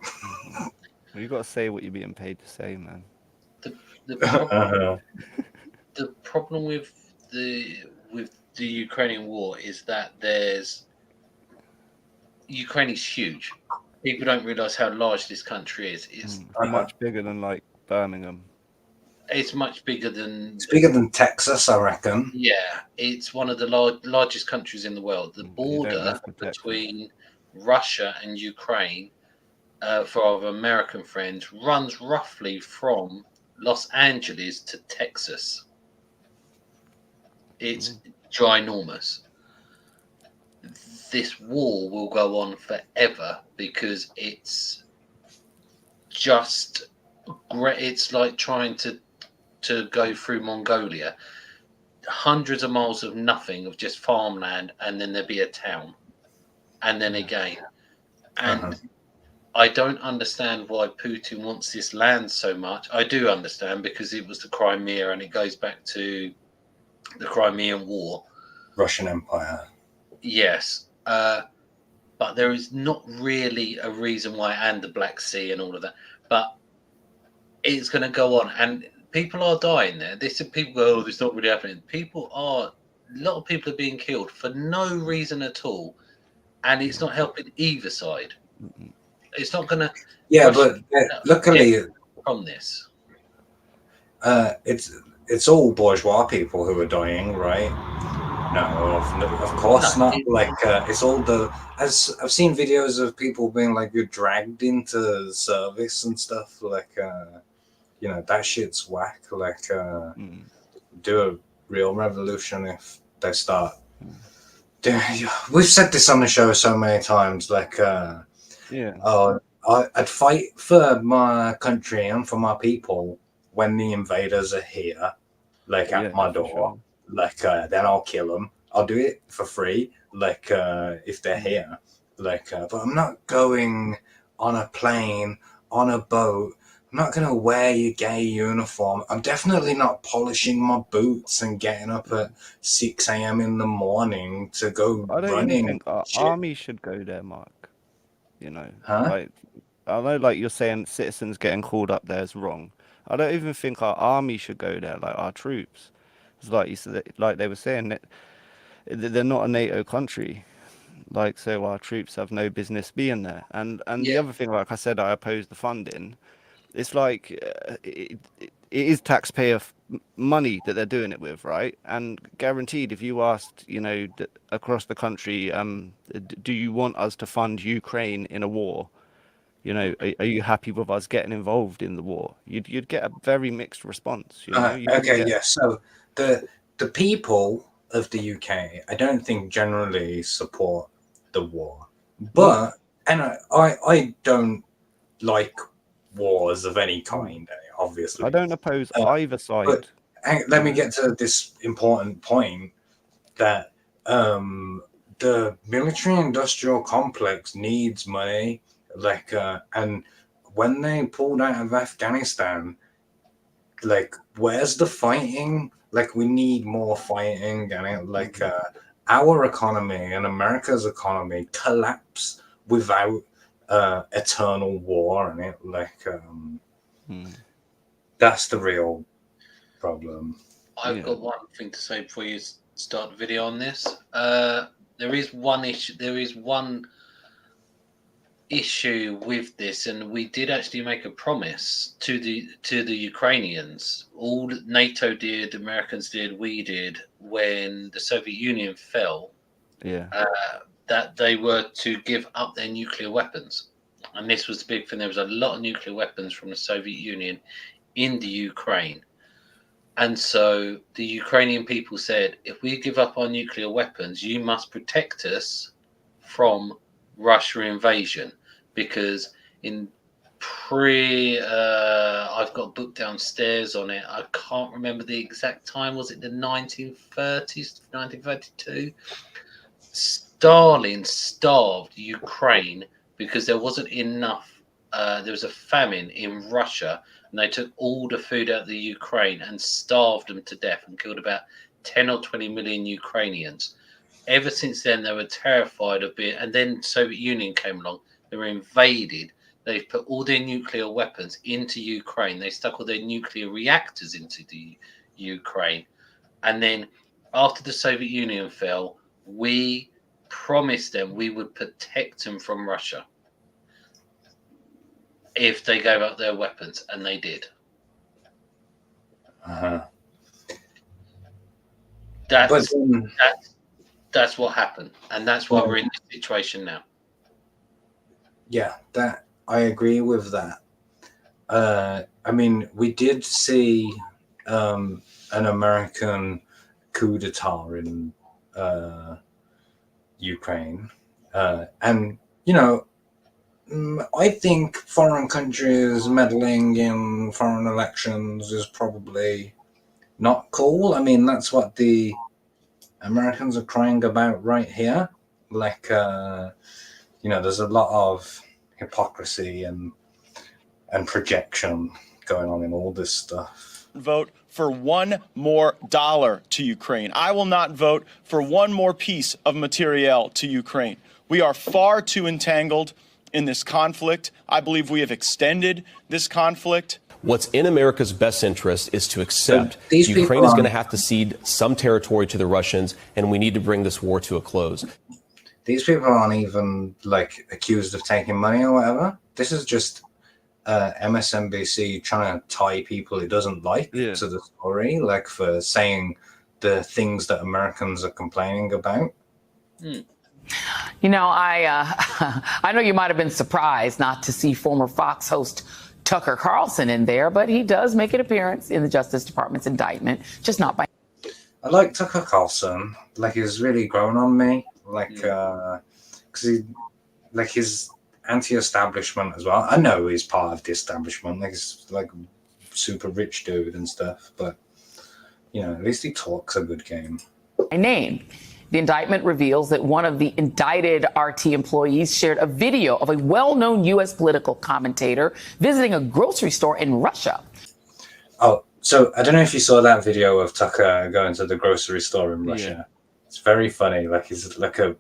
Speaker 6: Well, you got to say what you're being paid to say, man.
Speaker 5: The problem with the Ukrainian war is that Ukraine is huge. People don't realize how large this country is. It's
Speaker 6: much bigger than like Birmingham.
Speaker 5: It's much bigger than.
Speaker 4: It's bigger than Texas, I reckon.
Speaker 5: Yeah, it's one of the largest countries in the world. The border between Russia and Ukraine, for our American friends, runs roughly from Los Angeles to Texas. It's ginormous. This war will go on forever because it's just great. It's like trying to go through Mongolia. Hundreds of miles of nothing, of just farmland, and then there'd be a town, and then again. And I don't understand why Putin wants this land so much. I do understand, because it was the Crimea, and it goes back to the Crimean War.
Speaker 4: Russian Empire.
Speaker 5: Yes. But there is not really a reason why, and the Black Sea and all of that. But it's going to go on, and people are dying there. They said people go, "Oh, it's not really happening." A lot of people are being killed for no reason at all, and it's not helping either side. It's not going to.
Speaker 4: Yeah, but luckily
Speaker 5: from this,
Speaker 4: it's all bourgeois people who are dying, right? No, of course not. Like it's all as I've seen videos of people being like you're dragged into service and stuff. Like that shit's whack. Like do a real revolution if they start. We've said this on the show so many times. Like I'd fight for my country and for my people when the invaders are here, like at my door. Sure. Like then I'll kill them. I'll do it for free. Like if they're here. Like but I'm not going on a plane, on a boat. I'm not gonna wear your gay uniform. I'm definitely not polishing my boots and getting up at 6 a.m. in the morning to go
Speaker 6: I don't
Speaker 4: running.
Speaker 6: even think our army should go there, Mark.
Speaker 4: Huh?
Speaker 6: Like I know, like you're saying, citizens getting called up there is wrong. I don't even think our army should go there, like our troops. It's like you said, like they were saying that they're not a NATO country, like so our troops have no business being there. And the other thing, like I said, I oppose the funding. It's like it is taxpayer money that they're doing it with, right? And guaranteed, if you asked, across the country, do you want us to fund Ukraine in a war? Are you happy with us getting involved in the war? You'd get a very mixed response.
Speaker 4: So the people of the UK, I don't think generally support the war, but and I don't like wars of any kind. Obviously,
Speaker 6: I don't oppose either side.
Speaker 4: But let me get to this important point that the military-industrial complex needs money. Like, and when they pulled out of Afghanistan, like, where's the fighting? Like, we need more fighting, and our economy and America's economy collapse without eternal war, and that's the real problem.
Speaker 5: I've got one thing to say before you start the video on this. There is one issue. There is one issue with this, and we did actually make a promise to the Ukrainians. All NATO did, Americans did, we did when the Soviet Union fell. That they were to give up their nuclear weapons, and this was the big thing. There was a lot of nuclear weapons from the Soviet Union in the Ukraine, and so the Ukrainian people said, if we give up our nuclear weapons, you must protect us from Russia invasion, because in I've got a book downstairs on it. I can't remember the exact time. Was it the 1930s, 1932? Stalin starved Ukraine because there wasn't enough. There was a famine in Russia, and they took all the food out of the Ukraine and starved them to death and killed about 10 or 20 million Ukrainians. Ever since then, they were terrified of being. And then Soviet Union came along. They were invaded. They've put all their nuclear weapons into Ukraine. They stuck all their nuclear reactors into the Ukraine. And then after the Soviet Union fell, we promised them we would protect them from Russia if they gave up their weapons, and they did. That's what happened, and that's why we're in this situation now.
Speaker 4: Yeah, that I agree with that. I mean, we did see an American coup d'etat in Ukraine, and I think foreign countries meddling in foreign elections is probably not cool. I mean, that's what the Americans are crying about right here. Like, there's a lot of hypocrisy and projection going on in all this stuff.
Speaker 13: Vote for $1 more to Ukraine. I will not vote for one more piece of materiel to Ukraine. We are far too entangled in this conflict. I believe we have extended this conflict.
Speaker 14: What's in America's best interest is to accept Ukraine is going to have to cede some territory to the Russians, and we need to bring this war to a close.
Speaker 4: These people aren't even accused of taking money or whatever. This is just MSNBC trying to tie people it doesn't like to the story, for saying the things that Americans are complaining about.
Speaker 10: I know you might have been surprised not to see former Fox host Tucker Carlson in there, but he does make an appearance in the Justice Department's indictment, just not by.
Speaker 4: I like Tucker Carlson. He's really grown on me. Because he's anti-establishment as well. I know he's part of the establishment. He's super rich dude and stuff, but at least he talks a good game.
Speaker 10: Name. The indictment reveals that one of the indicted RT employees shared a video of a well-known U.S. political commentator visiting a grocery store in Russia.
Speaker 4: Oh, so I don't know if you saw that video of Tucker going to the grocery store in Russia. It's very funny. He's like a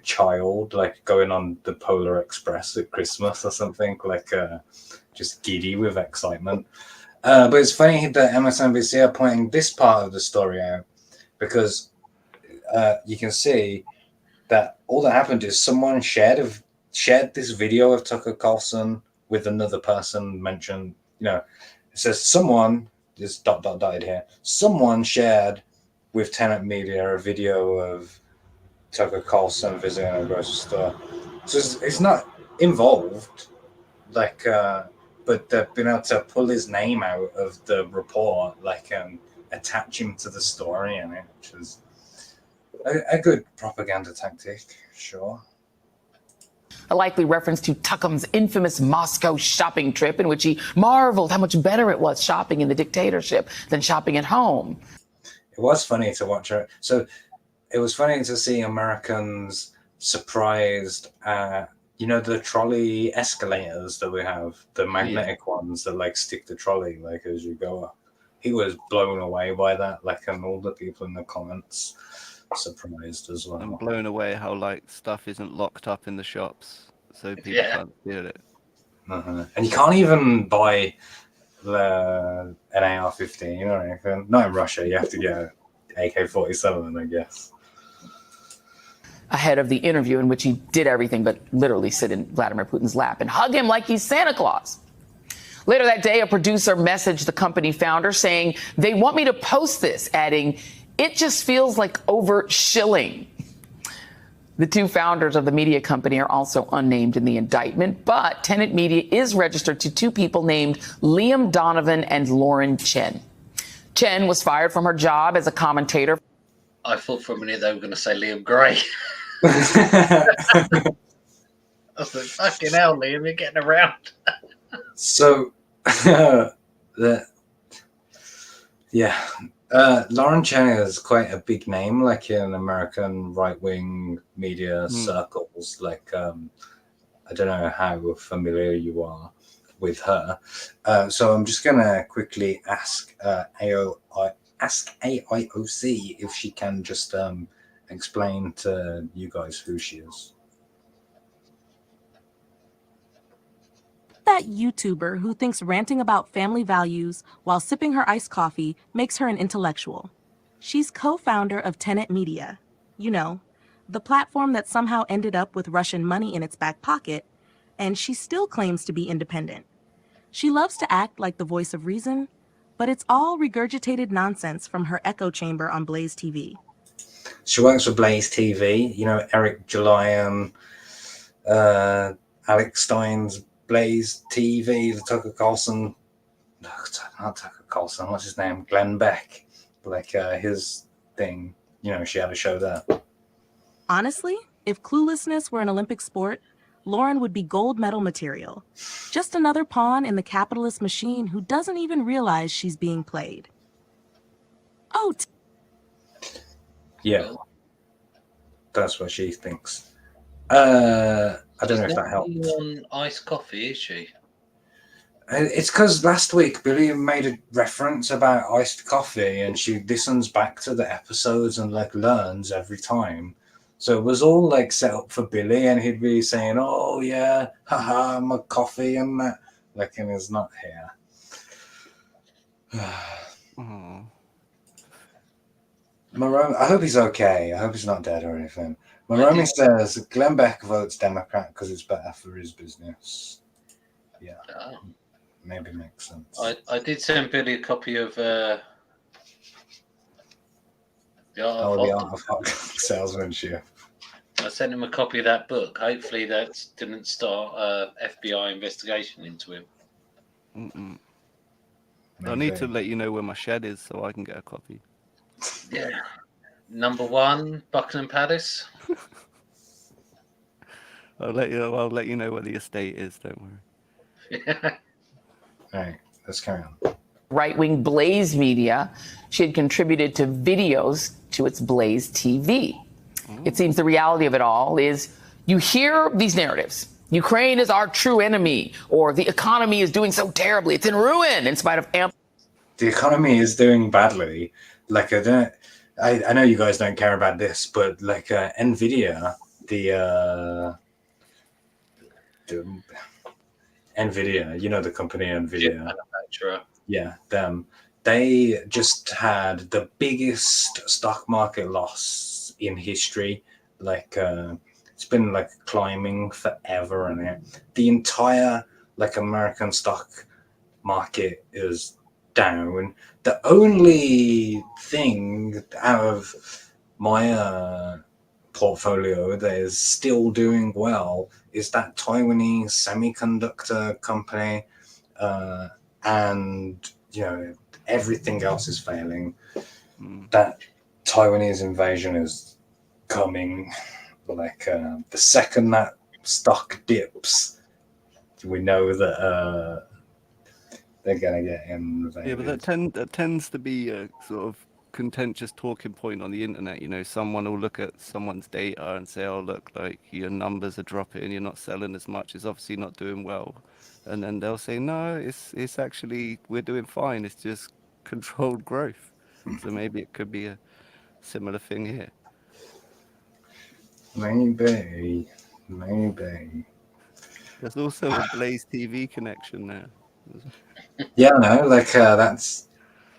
Speaker 4: child, going on the Polar Express at Christmas or something, just giddy with excitement. But it's funny that MSNBC are pointing this part of the story out because you can see that all that happened is someone shared this video of Tucker Carlson with another person mentioned, it says someone, this ... here, someone shared with Tenet Media a video of Tucker Carlson visiting a grocery store. So it's not involved, but they've been able to pull his name out of the report, and attach him to the story in it, which is a good propaganda tactic, sure.
Speaker 10: A likely reference to Tuckum's infamous Moscow shopping trip in which he marveled how much better it was shopping in the dictatorship than shopping at home.
Speaker 4: It was funny to watch it. So it was funny to see Americans surprised at, the trolley escalators that we have, the magnetic ones that stick the trolley as you go up. He was blown away by that, and all the people in the comments surprised as well.
Speaker 6: I'm blown away how stuff isn't locked up in the shops, so people can't steal it.
Speaker 4: And you can't even buy an AR-15 or anything. Not in Russia. You have to get an AK-47, I guess.
Speaker 10: Ahead of the interview in which he did everything but literally sit in Vladimir Putin's lap and hug him like he's Santa Claus. Later that day, a producer messaged the company founder saying, "They want me to post this," adding, "It just feels like over shilling." The two founders of the media company are also unnamed in the indictment, but Tenet Media is registered to two people named Liam Donovan and Lauren Chen. Chen was fired from her job as a commentator.
Speaker 5: I thought for a minute they were going to say Liam Gray. I was like, fucking hell, Liam, you're getting around.
Speaker 4: So, Lauren Chen is quite a big name, in American right-wing media circles. I don't know how familiar you are with her. So I'm just gonna quickly ask AIOC if she can just explain to you guys who she is.
Speaker 3: Meet that YouTuber who thinks ranting about family values while sipping her iced coffee makes her an intellectual. She's co-founder of Tenet Media. You know, the platform that somehow ended up with Russian money in its back pocket, and she still claims to be independent. She loves to act like the voice of reason, but it's all regurgitated nonsense from her echo chamber on Blaze TV.
Speaker 4: She works for Blaze TV, you know, Eric Julian, Alex Stein's Blaze TV, the Tucker Carlson, not Tucker Carlson, what's his name? Glenn Beck, like his thing. You know, she had a show there.
Speaker 3: Honestly, if cluelessness were an Olympic sport, Lauren would be gold medal material. Just another pawn in the capitalist machine who doesn't even realize she's being played. Oh,
Speaker 4: yeah, that's what she thinks. I don't know if that helps.
Speaker 5: On iced coffee, is she?
Speaker 4: It's because last week Billy made a reference about iced coffee, and she listens back to the episodes and like learns every time. So it was all like set up for Billy, and he'd be saying, "Oh yeah, haha, my coffee and that," like, and he's not here. Moroni, I hope he's okay. I hope he's not dead or anything. Moroni says Glenn Beck votes Democrat because it's better for his business. Yeah, maybe makes sense.
Speaker 5: I did send Billy a copy of The Art
Speaker 4: of Hot Salesmanship.
Speaker 5: I sent him a copy of that book. Hopefully that didn't start a FBI investigation into him.
Speaker 6: I need to let you know where my shed is so I can get a copy.
Speaker 5: Yeah. Number 1, Buckingham Palace.
Speaker 6: I'll let you know where the estate is, don't worry.
Speaker 4: All right, let's carry on.
Speaker 10: Right-wing Blaze Media, she had contributed to videos to its Blaze TV. It seems the reality of it all is you hear these narratives. Ukraine is our true enemy, or the economy is doing so terribly, it's in ruin in spite of
Speaker 4: the economy is doing badly. Like, I know you guys don't care about this, but like Nvidia, the Nvidia, you know, the company Nvidia,
Speaker 5: manufacturer.
Speaker 4: Yeah, them. They just had the biggest stock market loss in history. Like, it's been like climbing forever, and the entire like American stock market is down. The only thing out of my portfolio that is still doing well is that Taiwanese semiconductor company, and you know, everything else is failing. That Taiwanese invasion is coming. Like, the second that stock dips, we know that they're gonna get invaded.
Speaker 6: Yeah, but that tends to be a sort of contentious talking point on the internet. You know, someone will look at someone's data and say, "Oh, look, like your numbers are dropping, you're not selling as much. It's obviously not doing well," and then they'll say, "No, it's actually we're doing fine. It's just controlled growth." So maybe it could be a similar thing here.
Speaker 4: Maybe.
Speaker 6: There's also a Blaze TV connection there.
Speaker 4: Yeah, no, like that's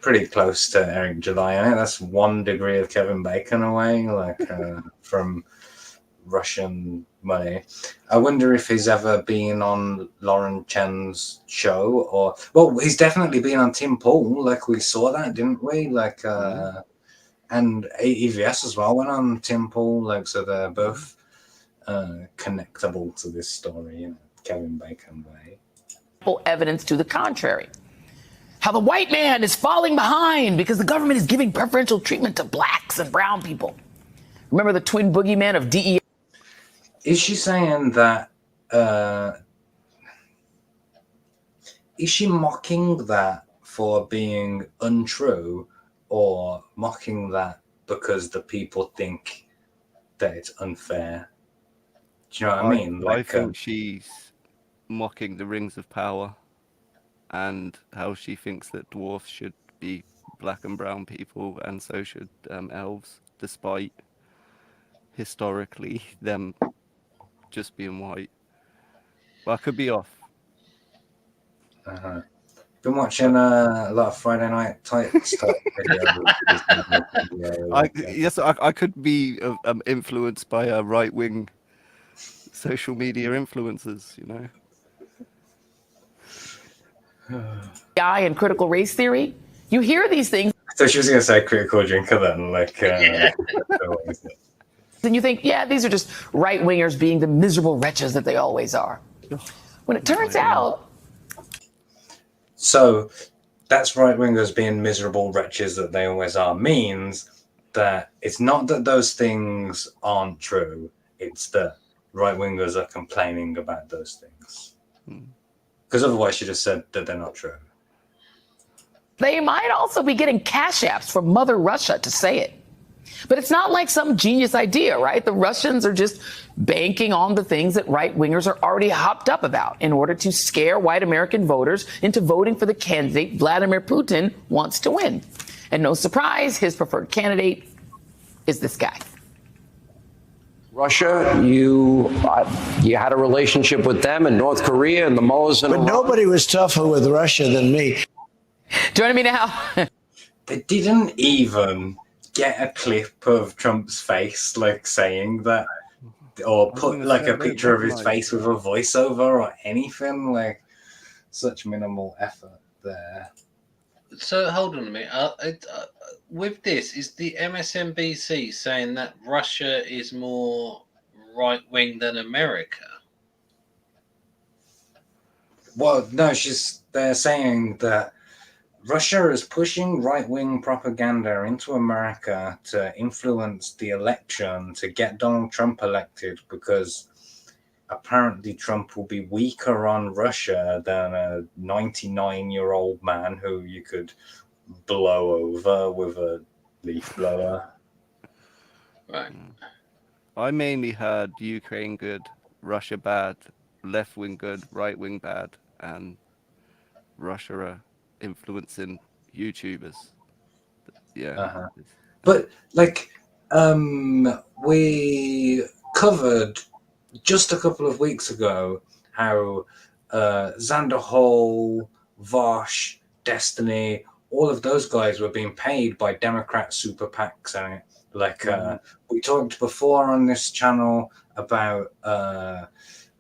Speaker 4: pretty close to Eric July. I think that's 1 degree of Kevin Bacon away, like from Russian money. I wonder if he's ever been on Lauren Chen's show, or well, he's definitely been on Tim Pool. Like, we saw that, didn't we? Like, and EVS as well went on Tim Pool. Like, so they're both connectable to this story, you know, Kevin Bacon way.
Speaker 10: Evidence to the contrary. How the white man is falling behind because the government is giving preferential treatment to blacks and brown people. Remember the twin boogeyman of DEI?
Speaker 4: Is she saying that? Is she mocking that for being untrue, or mocking that because the people think that it's unfair? Do you know what I mean?
Speaker 6: I think she's mocking the rings of power and how she thinks that dwarfs should be black and brown people, and so should elves, despite historically them just being white. But I could be off.
Speaker 4: Been watching a lot of Friday Night Tights type videos.
Speaker 6: I could be influenced by right-wing social media influencers, you know.
Speaker 10: AI and critical race theory. You hear these things.
Speaker 4: So she was going to say critical drinker then, like.
Speaker 10: And you think, yeah, these are just right wingers being the miserable wretches that they always are. When it turns out.
Speaker 4: So that's right wingers being miserable wretches that they always are means that it's not that those things aren't true, it's that right wingers are complaining about those things. Because otherwise she just said that they're not true.
Speaker 10: They might also be getting cash apps from Mother Russia to say it. But it's not like some genius idea, right? The Russians are just banking on the things that right-wingers are already hopped up about in order to scare white American voters into voting for the candidate Vladimir Putin wants to win. And no surprise, his preferred candidate is this guy.
Speaker 15: Russia, you had a relationship with them and North Korea and the mullahs and Iran.
Speaker 9: Nobody was tougher with Russia than me.
Speaker 10: Joining me now.
Speaker 4: They didn't even get a clip of Trump's face, like saying that, or put like a picture of his face with a voiceover or anything. Like, such minimal effort there.
Speaker 5: So hold on a minute. With this, is the MSNBC saying that Russia is more right wing than America?
Speaker 4: Well, no, they're saying that Russia is pushing right-wing propaganda into America to influence the election to get Donald Trump elected, because apparently Trump will be weaker on Russia than a 99-year-old man who you could blow over with a leaf blower.
Speaker 5: Right.
Speaker 6: I mainly heard Ukraine good, Russia bad, left wing good, right wing bad, and Russia influencing YouTubers. Yeah.
Speaker 4: But like we covered just a couple of weeks ago how Xander Hall, Vosh, Destiny, all of those guys were being paid by Democrat super PACs. And we talked before on this channel about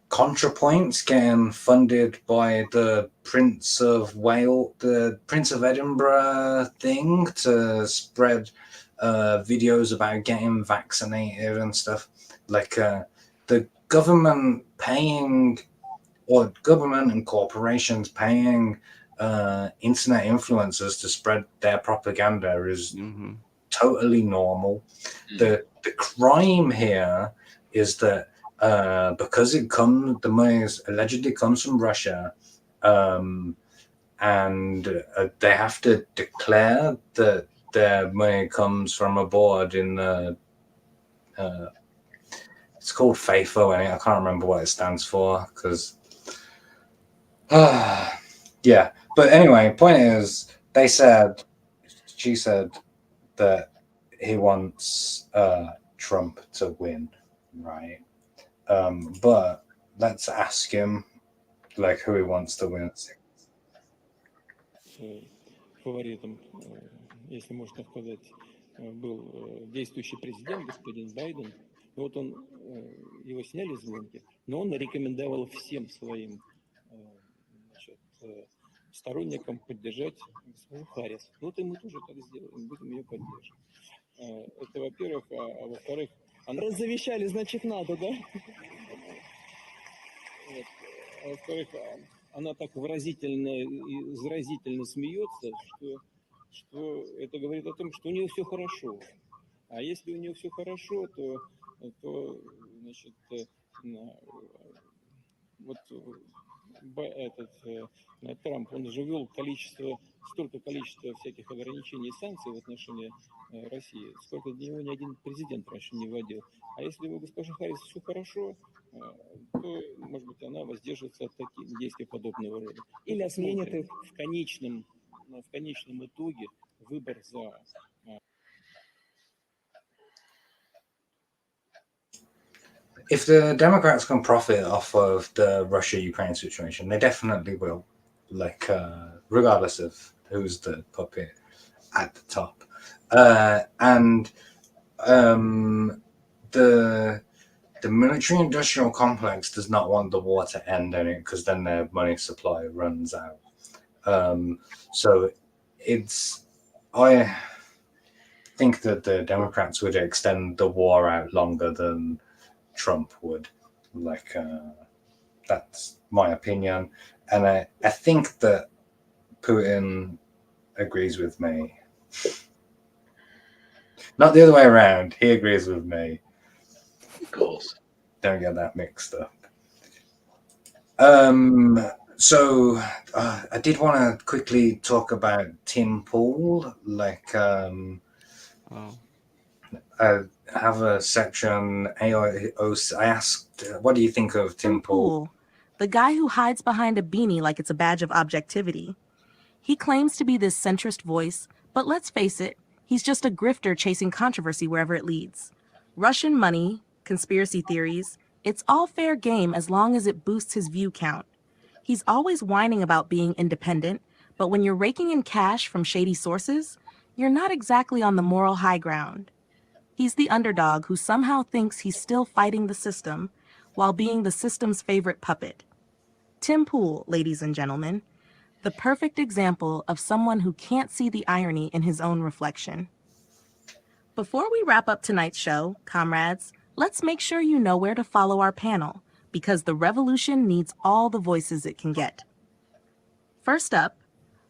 Speaker 4: ContraPoints getting funded by the Prince of Wales, the Prince of Edinburgh thing to spread videos about getting vaccinated and stuff. Like the government paying, or government and corporations paying internet influencers to spread their propaganda is totally normal. The crime here is that because the money allegedly comes from Russia, and they have to declare that their money comes from a board in the it's called FAFO, and I can't remember what it stands for because yeah. But anyway, point is, she said that he wants Trump to win, right? But let's ask him like who he wants to win.
Speaker 16: Фаворитом, если можно сказать, был действующий президент, господин Байден. Вот он, его сняли с гонки, но он рекомендовал всем своим сторонникам поддержать госпожу Харрис. Вот и мы тоже так сделаем, будем ее поддерживать. Это, во-первых, а во-вторых, она завещали, значит, надо, да? Вот. А во-вторых, она так выразительно и заразительно смеется, что это говорит о том, что у нее все хорошо. А если у нее все хорошо, то значит, вот Трамп, он же ввел столько количества всяких ограничений и санкций в отношении России, сколько для него ни один президент раньше не вводил. А если у госпожи Харрис все хорошо, то, может быть, она воздержится от таких действий подобного рода. Или сменит их в конечном итоге выбор за...
Speaker 4: If the Democrats can profit off of the Russia-Ukraine situation, they definitely will. like regardless of who's the puppet at the top. And the military-industrial complex does not want the war to end in it, because then their money supply runs out. So I think that the Democrats would extend the war out longer than Trump would. Like, that's my opinion. And I think that Putin agrees with me. Not the other way around. He agrees with me.
Speaker 5: Of course.
Speaker 4: Don't get that mixed up. So I did want to quickly talk about Tim Pool. Like, I have a section. I asked, what do you think of Tim Pool?
Speaker 3: The guy who hides behind a beanie like it's a badge of objectivity. He claims to be this centrist voice, but let's face it, he's just a grifter chasing controversy wherever it leads. Russian money, conspiracy theories, it's all fair game as long as it boosts his view count. He's always whining about being independent, but when you're raking in cash from shady sources, you're not exactly on the moral high ground. He's the underdog who somehow thinks he's still fighting the system while being the system's favorite puppet. Tim Pool, ladies and gentlemen, the perfect example of someone who can't see the irony in his own reflection. Before we wrap up tonight's show, comrades, let's make sure you know where to follow our panel, because the revolution needs all the voices it can get. First up,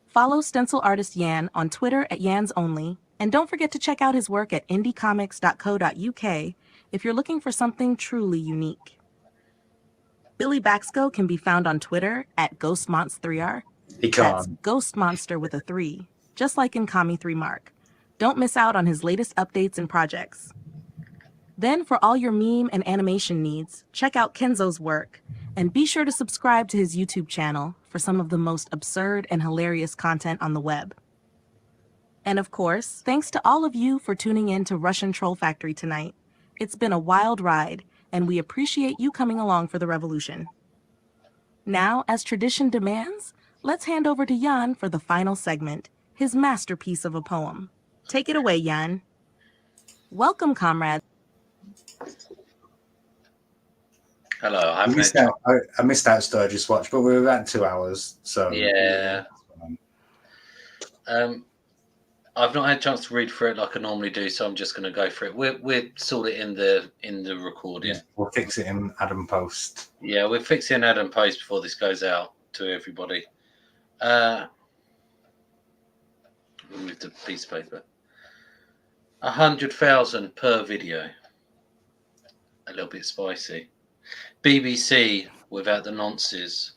Speaker 3: follow stencil artist Yan on Twitter at YansOnly, and don't forget to check out his work at indiecomics.co.uk if you're looking for something truly unique. Billy Baxco can be found on Twitter at GhostMonst3R. That's Ghost Monster with a 3, just like in Kami3 Mark. Don't miss out on his latest updates and projects. Then, for all your meme and animation needs, check out Kenzo's work, and be sure to subscribe to his YouTube channel for some of the most absurd and hilarious content on the web. And of course, thanks to all of you for tuning in to Russian Troll Factory tonight. It's been a wild ride, and we appreciate you coming along for the revolution. Now, as tradition demands, let's hand over to Jan for the final segment, his masterpiece of a poem. Take it away, Jan. Welcome, comrades.
Speaker 5: Hello.
Speaker 4: I missed out Sturgis Watch, but we were about 2 hours, so
Speaker 5: yeah. I've not had a chance to read through it like I normally do, so I'm just going to go for it. We'll sort it in the recording.
Speaker 4: Yeah, we'll fix it in Adam Post.
Speaker 5: Yeah, we'll fix it in Adam Post before this goes out to everybody. We'll move the piece of paper. 100,000 per video. A little bit spicy. BBC without the nonsense.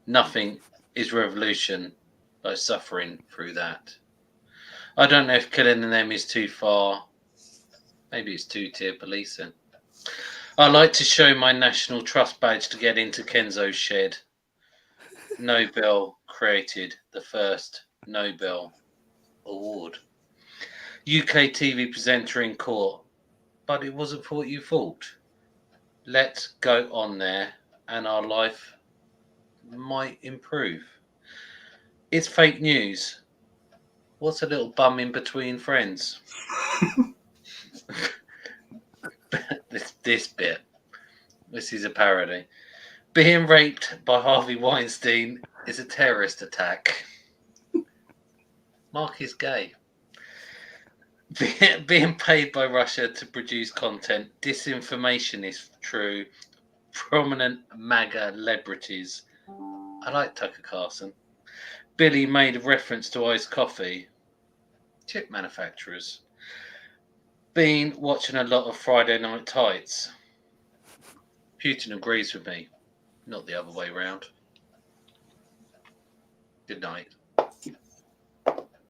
Speaker 5: Nothing is revolution by suffering through that. I don't know if killing them is too far. Maybe it's two-tier policing. I like to show my National Trust badge to get into Kenzo's shed. Nobel created the first Nobel Award. UK TV presenter in court, but it wasn't what you thought. Let's go on there and our life might improve. It's fake news. What's a little bum in between friends? this bit. This is a parody. Being raped by Harvey Weinstein is a terrorist attack. Mark is gay. Being paid by Russia to produce content, disinformation is true. Prominent MAGA celebrities. I like Tucker Carlson. Billy made a reference to iced coffee. Chip manufacturers. Been watching a lot of Friday Night Tights. Putin agrees with me, not the other way round. Good night.